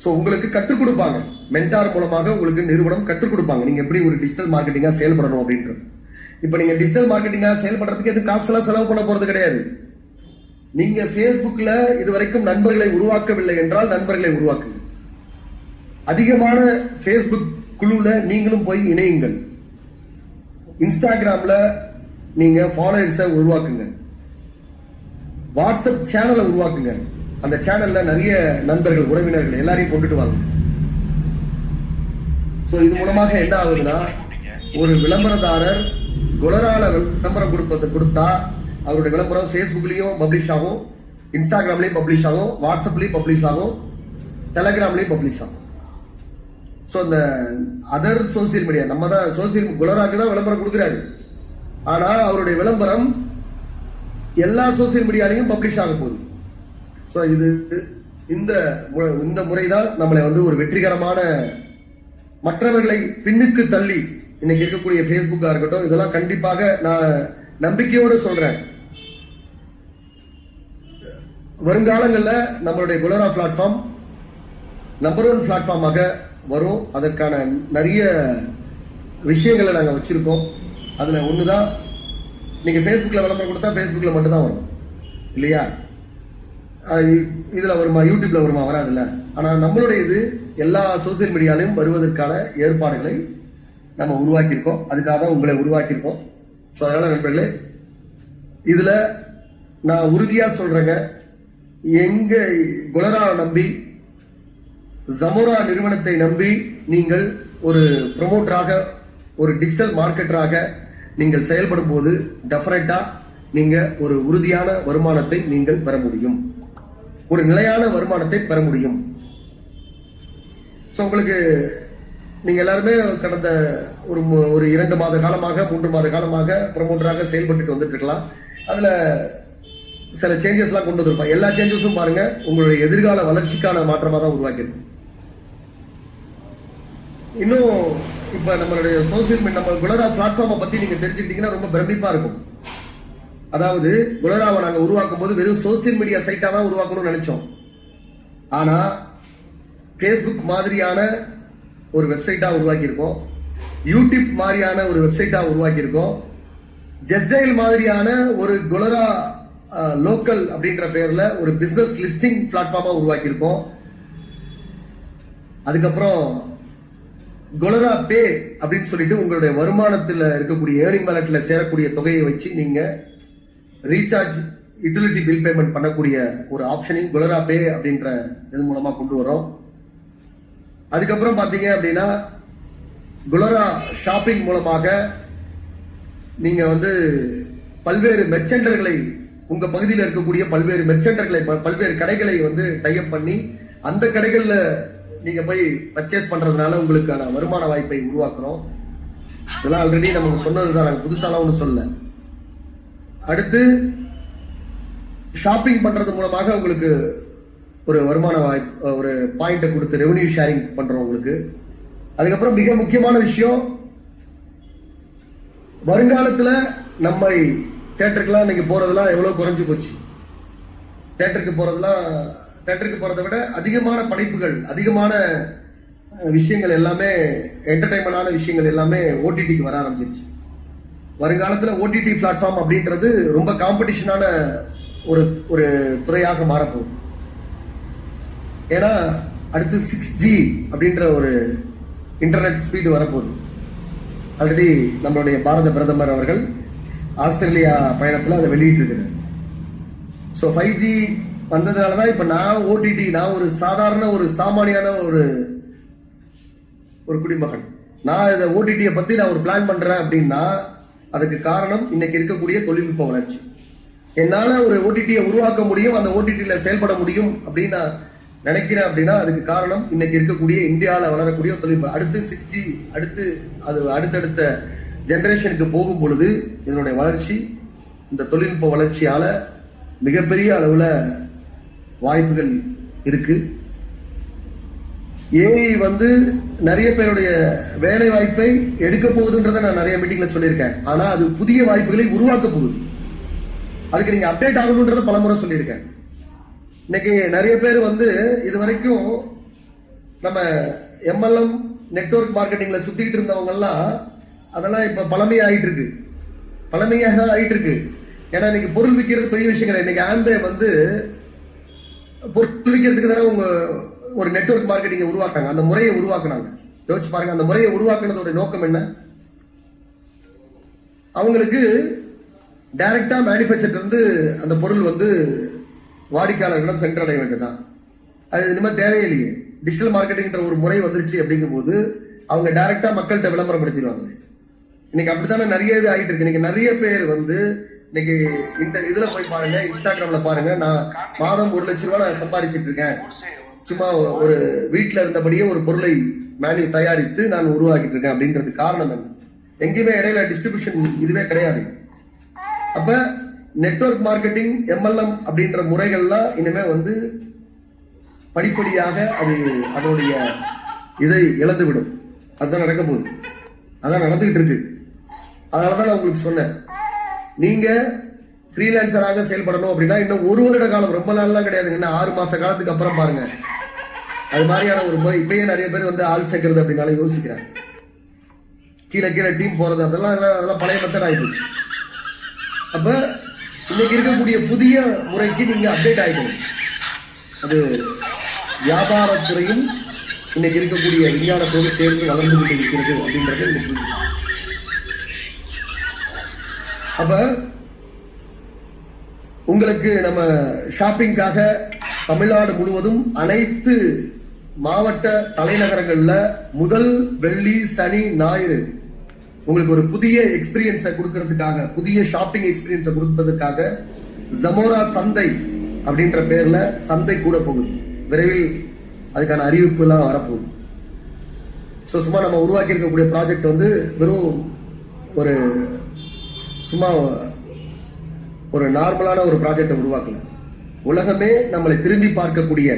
சோ உங்களுக்கு கற்றுக் கொடுப்பாங்க. மென்டார் மூலமாக உங்களுக்கு நிறுவனம் கற்றுக் கொடுப்பாங்க. நீங்க எப்படி ஒரு டிஜிட்டல் மார்க்கெட்டிங்கா செயல்படணும் அப்படின்றது. இப்ப நீங்க டிஜிட்டல் மார்க்கெட்டிங்கா செயல்படுறதுக்கு எது காசு எல்லாம் செலவு பண்ண போறது கிடையாது. நீங்க ஃபேஸ்புக்ல இதுவரைக்கும் நண்பர்களை உருவாக்கவில்லை என்றால் நண்பர்களை உருவாக்குங்க. அதிகமான ஃபேஸ்புக் குழுல நீங்களும் போய் இணையுங்கள். இன்ஸ்டாகிராம்ல நீங்க ஃபாலோவர்ஸை உருவாக்குங்க. வாட்ஸ்அப் சேனலை உருவாக்குங்க. அந்த சேனல்ல நிறைய நண்பர்கள், உறவினர்கள் எல்லாரையும் கொண்டுட்டு வாங்க. சோ இது மூலமாக என்ன ஆகுதுன்னா, ஒரு விளம்பரதாரர் குலரால விளம்பரம் கொடுத்தா அவருடைய விளம்பரம் ஃபேஸ்புக்லயும் பப்ளிஷ் ஆகும், இன்ஸ்டாகிராம்லயும் பப்ளிஷ் ஆகும், வாட்ஸ்அப்லயும் பப்ளிஷ் ஆகும், டெலிகிராம்லயும் பப்ளிஷ் ஆகும். சோ இந்த அதர் சோசியல் மீடியா, நம்ம தான் சோசியல் குலராக்கு தான் விளம்பரம் கொடுக்கிறாரு. ஆனா அவருடைய விளம்பரம் எல்லா சோசியல் மீடியாலையும் பப்ளிஷ் ஆக போகுது. சோ இது இந்த முறைதான் நம்மளை வந்து ஒரு வெற்றிகரமான, மற்றவர்களை பின்னுக்கு தள்ளி இன்னைக்கு இருக்கக்கூடிய ஃபேஸ்புக்கா இருக்கட்டும், இதெல்லாம் கண்டிப்பாக நான் நம்பிக்கையோடு சொல்றேன். வருங்காலங்களில் நம்மளுடைய குலரா பிளாட்ஃபார்ம் நம்பர் 1 பிளாட்ஃபார்மாக வரும். அதற்கான நிறைய விஷயங்களை நாங்கள் வச்சிருக்கோம். அதுல ஒண்ணுதான், நீங்க ஃபேஸ்புக்ல விளம்பரம் கொடுத்தா ஃபேஸ்புக்ல மட்டும் தான் வரும் இல்லையா? இதுல வருமா, யூடியூப்ல வருமா? வராதுல்ல. ஆனா நம்மளுடைய இது எல்லா சோசியல் மீடியாலையும் வருவதற்கான ஏற்பாடுகளை நம்ம உருவாக்கியிருக்கோம். அதுக்காக தான் உங்களை உருவாக்கியிருக்கோம். ஸோ அதனால நண்பர்களே, இதுல நான் உறுதியா சொல்றேங்க, எங்க குலரா நம்பி, ஜமோரா நிறுவனத்தை நம்பி நீங்கள் ஒரு ப்ரொமோட்டராக, ஒரு டிஜிட்டல் மார்க்கெட்டராக நீங்கள் செயல்படும் போது டெஃபினட்டா நீங்க ஒரு உறுதியான வருமானத்தை நீங்கள் பெற முடியும், ஒரு நிலையான வருமானத்தை பெற முடியும். ஸோ உங்களுக்கு நீங்க எல்லாருமே கடந்த ஒரு 2 மாத காலமாக, 3 மாத காலமாக ப்ரொமோட்டராக செயல்பட்டு வந்துட்டு இருக்கலாம். அதுல சில சேஞ்சஸ் எல்லாம் கொண்டு வந்திருப்பாங்க. எல்லா சேஞ்சஸும் பாருங்க உங்களுடைய எதிர்கால வளர்ச்சிக்கான மாற்றமா தான் உருவாக்கியிருக்கும். இன்னும் இப்ப நம்மளுடைய சோசியல் மீடியா, நம்ம குலரா பிளாட்ஃபார்மை பத்தி நீங்க தெரிஞ்சுக்கிட்டீங்கன்னா ரொம்ப பிரமிப்பா இருக்கும். அதாவது குலராவை நாங்க உருவாக்கும் போது வெறும் சோசியல் மீடியா சைட்டா தான் உருவாக்கணும்னு நினைச்சோம். ஆனா ஃபேஸ்புக் மாதிரியான ஒரு வெப்சைட்டா உருவாக்கியிருக்கோம், யூடியூப் மாதிரியான ஒரு வெப்சைட்டா உருவாக்கியிருக்கோம், ஜஸ்டைல் மாதிரியான ஒரு குலரா லோக்கல் அப்படின்ற பெயர்ல ஒரு பிசினஸ் லிஸ்டிங் பிளாட்ஃபார்மா உருவாக்கியிருக்கோம். அதுக்கப்புறம் குலரா பே அப்படின்னு சொல்லிட்டு உங்களுடைய வருமானத்தில் இருக்கக்கூடிய ஏர்னிங் வேலட்ல சேரக்கூடிய தொகையை வச்சு நீங்க ரீசார்ஜ், யூட்டிலிட்டி பில் பேமெண்ட் பண்ணக்கூடிய ஒரு ஆப்ஷனையும் குலரா பே அப்படின்ற இது மூலமா கொண்டு வரோம். அதுக்கப்புறம் பாத்தீங்க அப்படின்னா குலரா ஷாப்பிங் மூலமாக நீங்க வந்து பல்வேறு மெர்ச்சன்டர்களை, உங்க பகுதியில் இருக்கக்கூடிய பல்வேறு மெர்ச்சன்டர்களை, பல்வேறு கடைகளை வந்து டைப் பண்ணி அந்த கடைகள்ல நீங்க போய் பர்ச்சேஸ் பண்றதுனால உங்களுக்கான வருமான வாய்ப்பை உருவாக்குறோம். இதெல்லாம் ஆல்ரெடி நமக்கு சொன்னதுதான், நாங்க புதுசாலாம் ஒன்றும் சொல்லல. அடுத்து ஷாப்பிங் பண்றது மூலமாக உங்களுக்கு ஒரு வருமான வாய்ப்பு, ஒரு பாயிண்ட்டை கொடுத்து ரெவன்யூ ஷேரிங் பண்றோம் உங்களுக்கு. அதுக்கப்புறம் மிக முக்கியமான விஷயம், வருங்காலத்துல நம்ம தியேட்டருக்குலாம் இன்னைக்கு போறதெல்லாம் எவ்வளவு குறைஞ்சு போச்சு. தியேட்டருக்கு போறதை விட அதிகமான படைப்புகள், அதிகமான விஷயங்கள் எல்லாமே, என்டர்டைன்மெண்டான விஷயங்கள் எல்லாமே ஓடிடிக்கு வர ஆரம்பிச்சிருச்சு. வருங்காலத்துல ஓடிடி பிளாட்ஃபார்ம் அப்படின்றது ரொம்ப காம்படிஷனான ஒரு துறையாக மாறப்போகுது. ஏன்னா அடுத்து 6G அப்படின்ற ஒரு இன்டர்நெட் ஸ்பீடு வரப்போகுது. ஆல்ரெடி நம்மளுடைய பாரத பிரதமர் அவர்கள் ஆஸ்திரேலியா பயணத்தில் அதை வெளியிட்டிருக்கிறார். ஸோ 5G வந்ததுனாலதான் இப்ப நான் ஓடிடி, நான் ஒரு சாதாரண ஒரு சாமானியான ஒரு குடிமகன், நான் இதை ஓடிடியை பத்தி நான் ஒரு பிளான் பண்றேன் அப்படின்னா அதுக்கு காரணம் இன்னைக்கு இருக்கக்கூடிய தொழில்நுட்ப வளர்ச்சி. என்னால ஒரு ஓடிடியை உருவாக்க முடியும், அந்த ஓடிடியில செயல்பட முடியும் அப்படின்னு நான் நினைக்கிறேன் அப்படின்னா அதுக்கு காரணம் இன்னைக்கு இருக்கக்கூடிய இந்தியாவில் வளரக்கூடிய தொழில்நுட்பம். அடுத்து 6G, அடுத்தடுத்த ஜெனரேஷனுக்கு போகும் பொழுது இதனுடைய வளர்ச்சி, இந்த தொழில்நுட்ப வளர்ச்சியால மிகப்பெரிய அளவுல வாய்ப்புகள் இருக்கு. ஏஐ நிறைய பேருடைய வேலை வாய்ப்பை எடுக்க போகுதுன்றதை நான் நிறைய மீட்டிங்ல சொல்லியிருக்கேன். ஆனா அது புதிய வாய்ப்புகளை உருவாக்க போகுது. அதுக்கு நீங்க அப்டேட் ஆகணும்ன்றத பலமுறை சொல்லியிருக்கேன். இன்னைக்கு நிறைய பேர் இது வரைக்கும் நம்ம MLM நெட்வொர்க் மார்க்கெட்டிங்ல சுத்திட்டு இருந்தவங்க எல்லாம் அதெல்லாம் இப்ப பழமையாக ஆயிட்டு இருக்கு. ஏன்னா இன்னைக்கு பொருள் விற்கிறது பெரிய விஷயம் கிடையாது. இன்னைக்கு ஆம்பே பொருள் விற்கிறதுக்கு தானே உங்க ஒரு நெட்வொர்க் மார்க்கெட்டிங்கை உருவாக்குறாங்க, அந்த முறையை உருவாக்குனாங்க. யோசிச்சு பாருங்க, அந்த முறையை உருவாக்குனதோட நோக்கம் என்ன? அவங்களுக்கு டைரக்டா மேனுஃபேக்சர் இருந்து அந்த பொருள் வாடிக்கையாளர்களிடம் சென்றடைய வேண்டியதுதான். அது இனிமே தேவையில்லையே. டிஜிட்டல் மார்க்கெட்டிங் ஒரு முறை வந்துருச்சு அப்படிங்கும் போது அவங்க டைரக்டா மக்கள்கிட்ட விளம்பரப்படுத்திடுவாங்க. இன்னைக்கு அப்படித்தானே நிறைய இது ஆயிட்டு இருக்கு. இன்னைக்கு நிறைய பேர் இன்னைக்கு இதுல போய் பாருங்க, இன்ஸ்டாகிராம்ல பாருங்க, நான் மாதம் 1 லட்சம் ரூபாய் நான் சம்பாதிச்சிட்டு இருக்கேன், சும்மா ஒரு வீட்டுல இருந்தபடியே ஒரு பொருளை தயாரித்து நான் உருவாக்கிட்டு இருக்கேன் அப்படின்றது காரணம் என்ன? எங்கேயுமே இடையில டிஸ்ட்ரிபியூஷன் இதுவே கிடையாது. அப்ப நெட்வொர்க் மார்க்கெட்டிங், MLM அப்படின்ற முறைகள்லாம் இனிமே படிப்படியாக அதனுடைய இதை இழந்துவிடும். அதுதான் நடக்க போகுது, அதான் நடந்துகிட்டு இருக்கு. அதனாலதான் நான் உங்களுக்கு சொன்னேன், நீங்க ஃப்ரீலான்சராக செயல்படணும் அப்படின்னா இன்னும் 1 வருட காலம், ரொம்ப நாள்லாம் கிடையாதுங்க, இன்னும் 6 மாச காலத்துக்கு அப்புறம் பாருங்க. அது மாதிரியான ஒரு முறை இப்பயே நிறைய பேர் ஆள் சேர்க்கறது அப்படின்னால யோசிக்கிறாங்க. கீழே டீம் போறது அதெல்லாம் பழைய மெத்தட் ஆயிடுச்சு. அப்ப இன்னைக்கு இருக்கக்கூடிய புதிய முறைக்கு நீங்க அப்டேட் ஆயிக்கணும். அது வியாபாரத்துறையும் இன்னைக்கு இருக்கக்கூடிய விஞ்ஞானத்தோடு சேர்ந்து வளர்ந்து கொண்டு இருக்கிறது அப்படின்றது எனக்கு புரியுது. அப்ப உங்களுக்கு நம்ம ஷாப்பிங்காக தமிழ்நாடு முழுவதும் அனைத்து மாவட்ட தலைநகரங்கள்ல முதல் வெள்ளி, சனி, ஞாயிறு உங்களுக்கு ஒரு புதிய எக்ஸ்பீரியன்ஸை கொடுக்கறதுக்காக, புதிய ஷாப்பிங் எக்ஸ்பீரியன்ஸை கொடுப்பதற்காக ஜமோரா சந்தை அப்படின்ற பேர்ல சந்தை கூட போகுது. விரைவில் அதுக்கான அறிவிப்பு எல்லாம் வரப்போகுது. சும்மா நம்ம உருவாக்கி இருக்கக்கூடிய ப்ராஜெக்ட் வெறும் சும்மா ஒரு நார்மலான ஒரு ப்ராஜெக்டை உருவாக்கல. உலகமே நம்மளை திரும்பி பார்க்கக்கூடிய,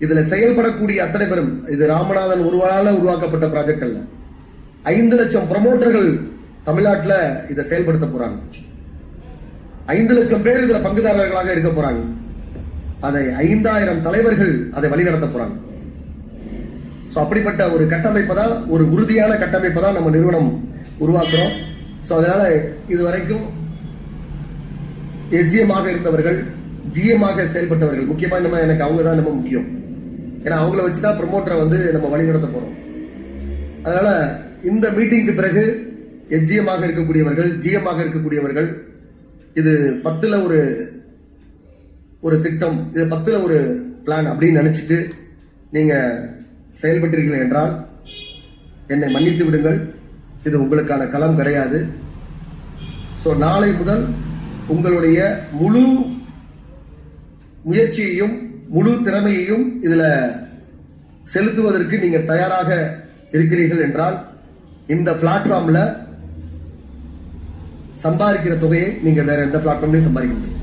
இதுல செயல்படக்கூடிய அத்தனை பேரும், இது ராமநாதன் ஒருவரால உருவாக்கப்பட்ட ப்ராஜெக்ட் அல்ல. 5 லட்சம் ப்ரமோட்டர்கள் தமிழ்நாட்டில் இதை செயல்படுத்த போறாங்க. 5 லட்சம் பேர் இதுல பங்குதாரர்களாக இருக்க போறாங்க. அதை 5000 தலைவர்கள் அதை வழிநடத்த போறாங்க. அப்படிப்பட்ட ஒரு கட்டமைப்பை தான், ஒரு உறுதியான கட்டமைப்பை தான் நம்ம நிறுவனம் உருவாக்குறோம். அதனால இதுவரைக்கும் SGM-ஆக இருந்தவர்கள், GM-ஆக செயல்பட்டவர்கள், முக்கியமா எனக்கு அவங்க தான் ரொம்ப முக்கியம். ஏன்னா அவங்கள வச்சுதான் ப்ரமோட்டரை நம்ம வழிநடத்த போறோம். அதனால இந்த மீட்டிங்க்கு பிறகு SGM-ஆக இருக்கக்கூடியவர்கள், GM-ஆக இருக்கக்கூடியவர்கள், இது 10ல ஒரு திட்டம், இது 10ல ஒரு பிளான் அப்படின்னு நினைச்சிட்டு நீங்க செயல்பட்டீர்கள் என்றால் என்னை மன்னித்து விடுங்கள். இது உங்களுக்கான களம் கிடையாது. நாளை முதல் உங்களுடைய முழு முயற்சியையும் முழு திறமையையும் இதுல செலுத்துவதற்கு நீங்க தயாராக இருக்கிறீர்கள் என்றால் இந்த பிளாட்ஃபார்ம்ல சம்பாதிக்கிற தொகையை நீங்க வேற எந்த பிளாட்ஃபார்ம்லயும் சம்பாதிக்க முடியும்.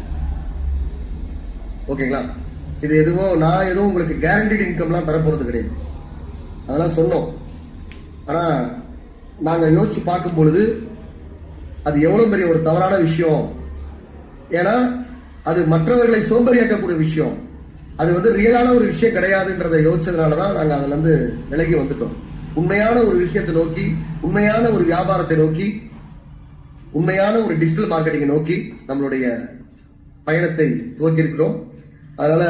ஓகேங்களா? இது எதுவும் நான் எதுவும் உங்களுக்கு கேரண்டீடு இன்கம்லாம் தரப்போறது கிடையாது. அதெல்லாம் சொன்னோம். ஆனா நாங்க யோசிச்சு பார்க்கும் பொழுது அது எவ்வளவு பெரிய ஒரு தவறான விஷயம். ஏன்னா அது மற்றவர்களை சோம்பேறியாக்கக்கூடிய விஷயம். அது வந்து ரியலான ஒரு விஷயம் கிடையாதுன்றதை யோசிச்சதுனாலதான் நாங்க அதுல இருந்து விலகி வந்துட்டோம். உண்மையான ஒரு விஷயத்தை நோக்கி, உண்மையான ஒரு வியாபாரத்தை நோக்கி, உண்மையான ஒரு டிஜிட்டல் மார்க்கெட்டிங்கை நோக்கி நம்மளுடைய பயணத்தை துவக்கி இருக்கிறோம். அதனால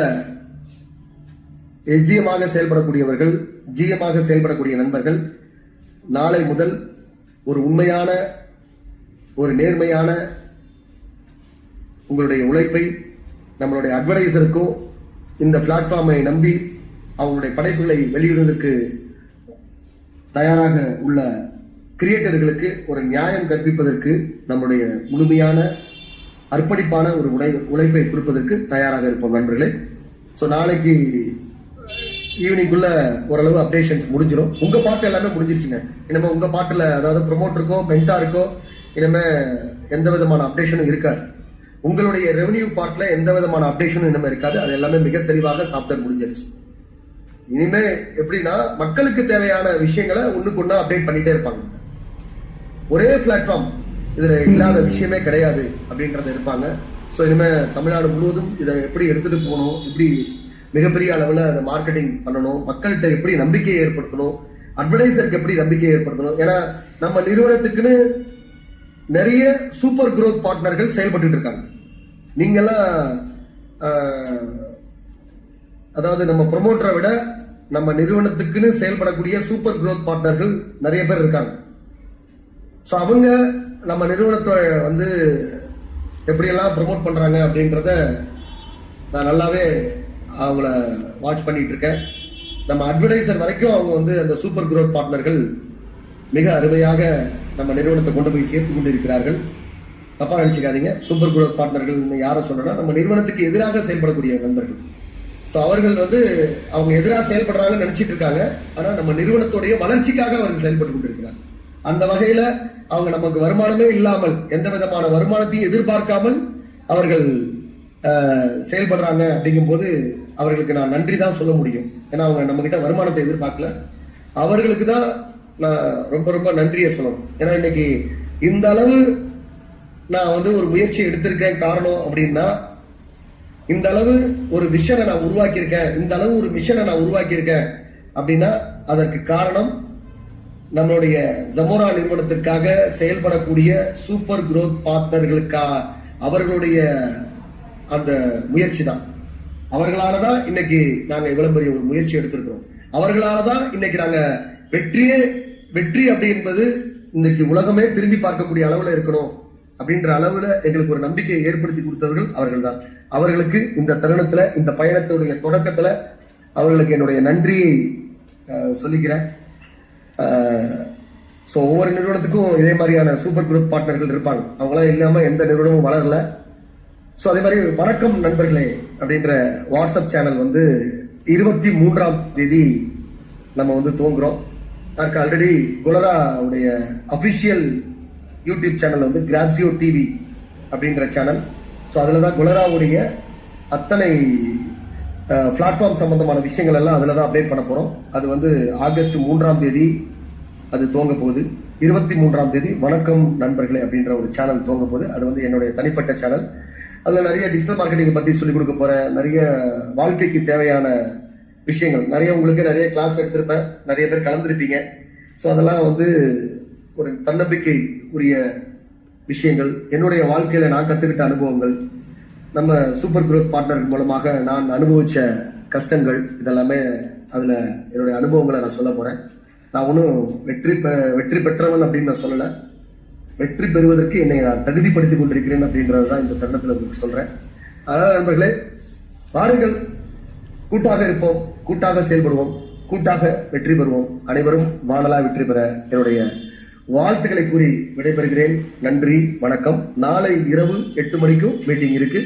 எஜியமாக செயல்படக்கூடியவர்கள், ஜியமாக செயல்படக்கூடிய நண்பர்கள் நாளை முதல் ஒரு உண்மையான, ஒரு நேர்மையான உங்களுடைய உழைப்பை நம்மளுடைய அட்வர்டைசருக்கும் இந்த பிளாட்ஃபார்மை நம்பி அவங்களுடைய படைப்புகளை வெளியிடுவதற்கு தயாராக உள்ள கிரியேட்டர்களுக்கு ஒரு நியாயம் கற்பிப்பதற்கு நம்முடைய முழுமையான அர்ப்பணிப்பான ஒரு உழைப்பை கொடுப்பதற்கு தயாராக இருப்போம் நண்பர்களே. ஸோ நாளைக்கு ஈவினிங்குள்ள ஓரளவு அப்டேஷன்ஸ் முடிஞ்சிடும். உங்க பாட்டு எல்லாமே முடிஞ்சிருச்சுங்க. இனிமே உங்க பாட்டுல அதாவது ப்ரொமோட்டருக்கோ மென்டாருக்கோ இனிமே எந்த விதமான அப்டேஷனும் இருக்காது. உங்களுடைய ரெவன்யூ பார்ட்ல எந்த விதமான அப்டேஷனும் இனிமே இருக்காது. அது எல்லாமே மிக தெளிவாக சாஃப்ட்வேர் முடிஞ்சிருச்சு. இனிமே எப்படின்னா மக்களுக்கு தேவையான விஷயங்களை ஒண்ணுக்கு ஒண்ணா அப்டேட் பண்ணிட்டே இருப்பாங்க. ஒரே பிளாட்ஃபார்ம் இதுல இல்லாத விஷயமே கிடையாது அப்படின்றத இருப்பாங்க. ஸோ இனிமே தமிழ்நாடு முழுவதும் இதை எப்படி எடுத்துட்டு போகணும், எப்படி மிகப்பெரிய அளவில் அதை மார்க்கெட்டிங் பண்ணணும், மக்கள்கிட்ட எப்படி நம்பிக்கையை ஏற்படுத்தணும், அட்வர்டைசருக்கு எப்படி நம்பிக்கையை ஏற்படுத்தணும். ஏன்னா நம்ம நிறுவனத்துக்குன்னு நிறைய சூப்பர் குரோத் பார்ட்னர்கள் செயல்பட்டு இருக்காங்க. நீங்கெல்லாம் அதாவது நம்ம ப்ரொமோட்டரை விட நம்ம நிறுவனத்துக்குன்னு செயல்படக்கூடிய சூப்பர் குரோத் பார்ட்னர்கள் நிறைய பேர் இருக்காங்க. ஸோ அவங்க நம்ம நிறுவனத்தை வந்து எப்படியெல்லாம் ப்ரொமோட் பண்றாங்க அப்படின்றத நான் நல்லாவே அவங்கள வாட்ச் பண்ணிட்டு இருக்கேன். நம்ம அட்வர்டைசர் வரைக்கும் அவங்க வந்து அந்த சூப்பர் குரோத் பார்ட்னர்கள் மிக அருமையாக நம்ம நிறுவனத்தை கொண்டு போய் சேர்த்து கொண்டு இருக்கிறார்கள். தப்பா நினைச்சுக்காதீங்க. சூப்பர் குரோத் பார்ட்னர்கள் யாரை சொல்றேன்னா நம்ம நிறுவனத்துக்கு எதிராக செயல்படக்கூடிய நண்பர்கள். ஸோ அவர்கள் வந்து அவங்க எதிராக செயல்படுறாங்கன்னு நினைச்சிட்டு இருக்காங்க. ஆனா நம்ம நிறுவனத்துடைய வளர்ச்சிக்காக அவர்கள் செயல்பட்டு கொண்டிருக்கிறாங்க. அந்த வகையில அவங்க நமக்கு வருமானமே இல்லாமல், எந்த விதமான வருமானத்தையும் எதிர்பார்க்காமல் அவர்கள் செயல்படுறாங்க. அப்படிங்கும் போது அவர்களுக்கு நான் நன்றி தான் சொல்ல முடியும். ஏன்னா அவங்க நம்ம கிட்ட வருமானத்தை எதிர்பார்க்கல. அவர்களுக்கு தான் நான் ரொம்ப ரொம்ப நன்றியை சொல்லணும். ஏன்னா இன்னைக்கு இந்த அளவு நான் வந்து ஒரு முயற்சி எடுத்திருக்கேன். காரணம் அப்படின்னா இந்த அளவு ஒரு விஷனை நான் உருவாக்கியிருக்கேன், இந்த அளவு ஒரு மிஷனை நான் உருவாக்கியிருக்கேன் அப்படின்னா அதற்கு காரணம் நம்மளுடைய ஜமோரா நிறுவனத்திற்காக செயல்படக்கூடிய சூப்பர் குரோத் பார்ட்னர்களுக்காக அவர்களுடைய அந்த முயற்சி தான். அவர்களாலதான் இன்னைக்கு நாங்க இவ்வளவு பெரிய ஒரு முயற்சி எடுத்திருக்கிறோம். அவர்களாலதான் இன்னைக்கு நாங்க வெற்றி அப்படி என்பது இன்னைக்கு உலகமே திரும்பி பார்க்கக்கூடிய அளவுல இருக்கணும் அப்படின்ற அளவுல எங்களுக்கு ஒரு நம்பிக்கையை ஏற்படுத்தி கொடுத்தவர்கள் அவர்கள் தான். அவர்களுக்கு இந்த தருணத்துல, இந்த பயணத்துடைய தொடக்கத்துல அவர்களுக்கு என்னுடைய நன்றியை சொல்லிக்கிறேன். ஸோ ஒவ்வொரு நிறுவனத்துக்கும் இதே மாதிரியான சூப்பர் குரூப் பார்ட்னர்கள் இருப்பாங்க. அவங்களாம் இல்லாம எந்த நிறுவனமும் வளரல. ஸோ அதே மாதிரி வணக்கம் நண்பர்களே அப்படின்ற வாட்ஸ்அப் சேனல் வந்து 23ஆம் தேதி நம்ம வந்து துவங்குறோம். அதுக்கு ஆல்ரெடி குலராவுடைய அபிஷியல் யூடியூப் சேனல் வந்து கிராப்சியோ டிவி அப்படின்ற சேனல். ஸோ அதில் தான் குலராவுடைய அத்தனை பிளாட்ஃபார்ம் சம்பந்தமான விஷயங்கள் எல்லாம் அதில் தான் அப்டேட் பண்ண போகிறோம். அது வந்து ஆகஸ்ட் 3ஆம் தேதி அது துவங்க போகுது. 23ஆம் தேதி வணக்கம் நண்பர்களே அப்படின்ற ஒரு சேனல் துவங்க போகுது. அது வந்து என்னுடைய தனிப்பட்ட சேனல். அதில் நிறைய டிஜிட்டல் மார்க்கெட்டிங் பற்றி சொல்லிக் கொடுக்க போகிறேன். நிறைய வாழ்க்கைக்கு தேவையான விஷயங்கள் நிறைய உங்களுக்கு நிறைய கிளாஸ் எடுத்திருப்பேன். நிறைய பேர் கலந்துருப்பீங்க. ஸோ அதெல்லாம் வந்து ஒரு தன்னம்பிக்கை உரிய விஷயங்கள், என்னுடைய வாழ்க்கையில நான் கத்துக்கிட்ட அனுபவங்கள், நம்ம சூப்பர் குரோத் பார்ட்னர் மூலமாக நான் அனுபவிச்ச கஷ்டங்கள், இதெல்லாமே அதுல என்னுடைய அனுபவங்களை நான் சொல்ல போறேன். நான் ஒன்றும் வெற்றி பெற்றவன் அப்படின்னு நான் சொல்லல. வெற்றி பெறுவதற்கு என்னை நான் தகுதிப்படுத்திக் கொண்டிருக்கிறேன் அப்படின்றதுதான் இந்த தருணத்தில் உங்களுக்கு சொல்றேன். அதனால நண்பர்களே, வாருங்கள், கூட்டாக இருப்போம், கூட்டாக செயல்படுவோம், கூட்டாக வெற்றி பெறுவோம். அனைவரும் வானலா வெற்றி பெற என்னுடைய வாழ்த்துக்களை கூறி விடைபெறுகிறேன். நன்றி, வணக்கம். நாளை இரவு 8 மணிக்கும் மீட்டிங் இருக்கு.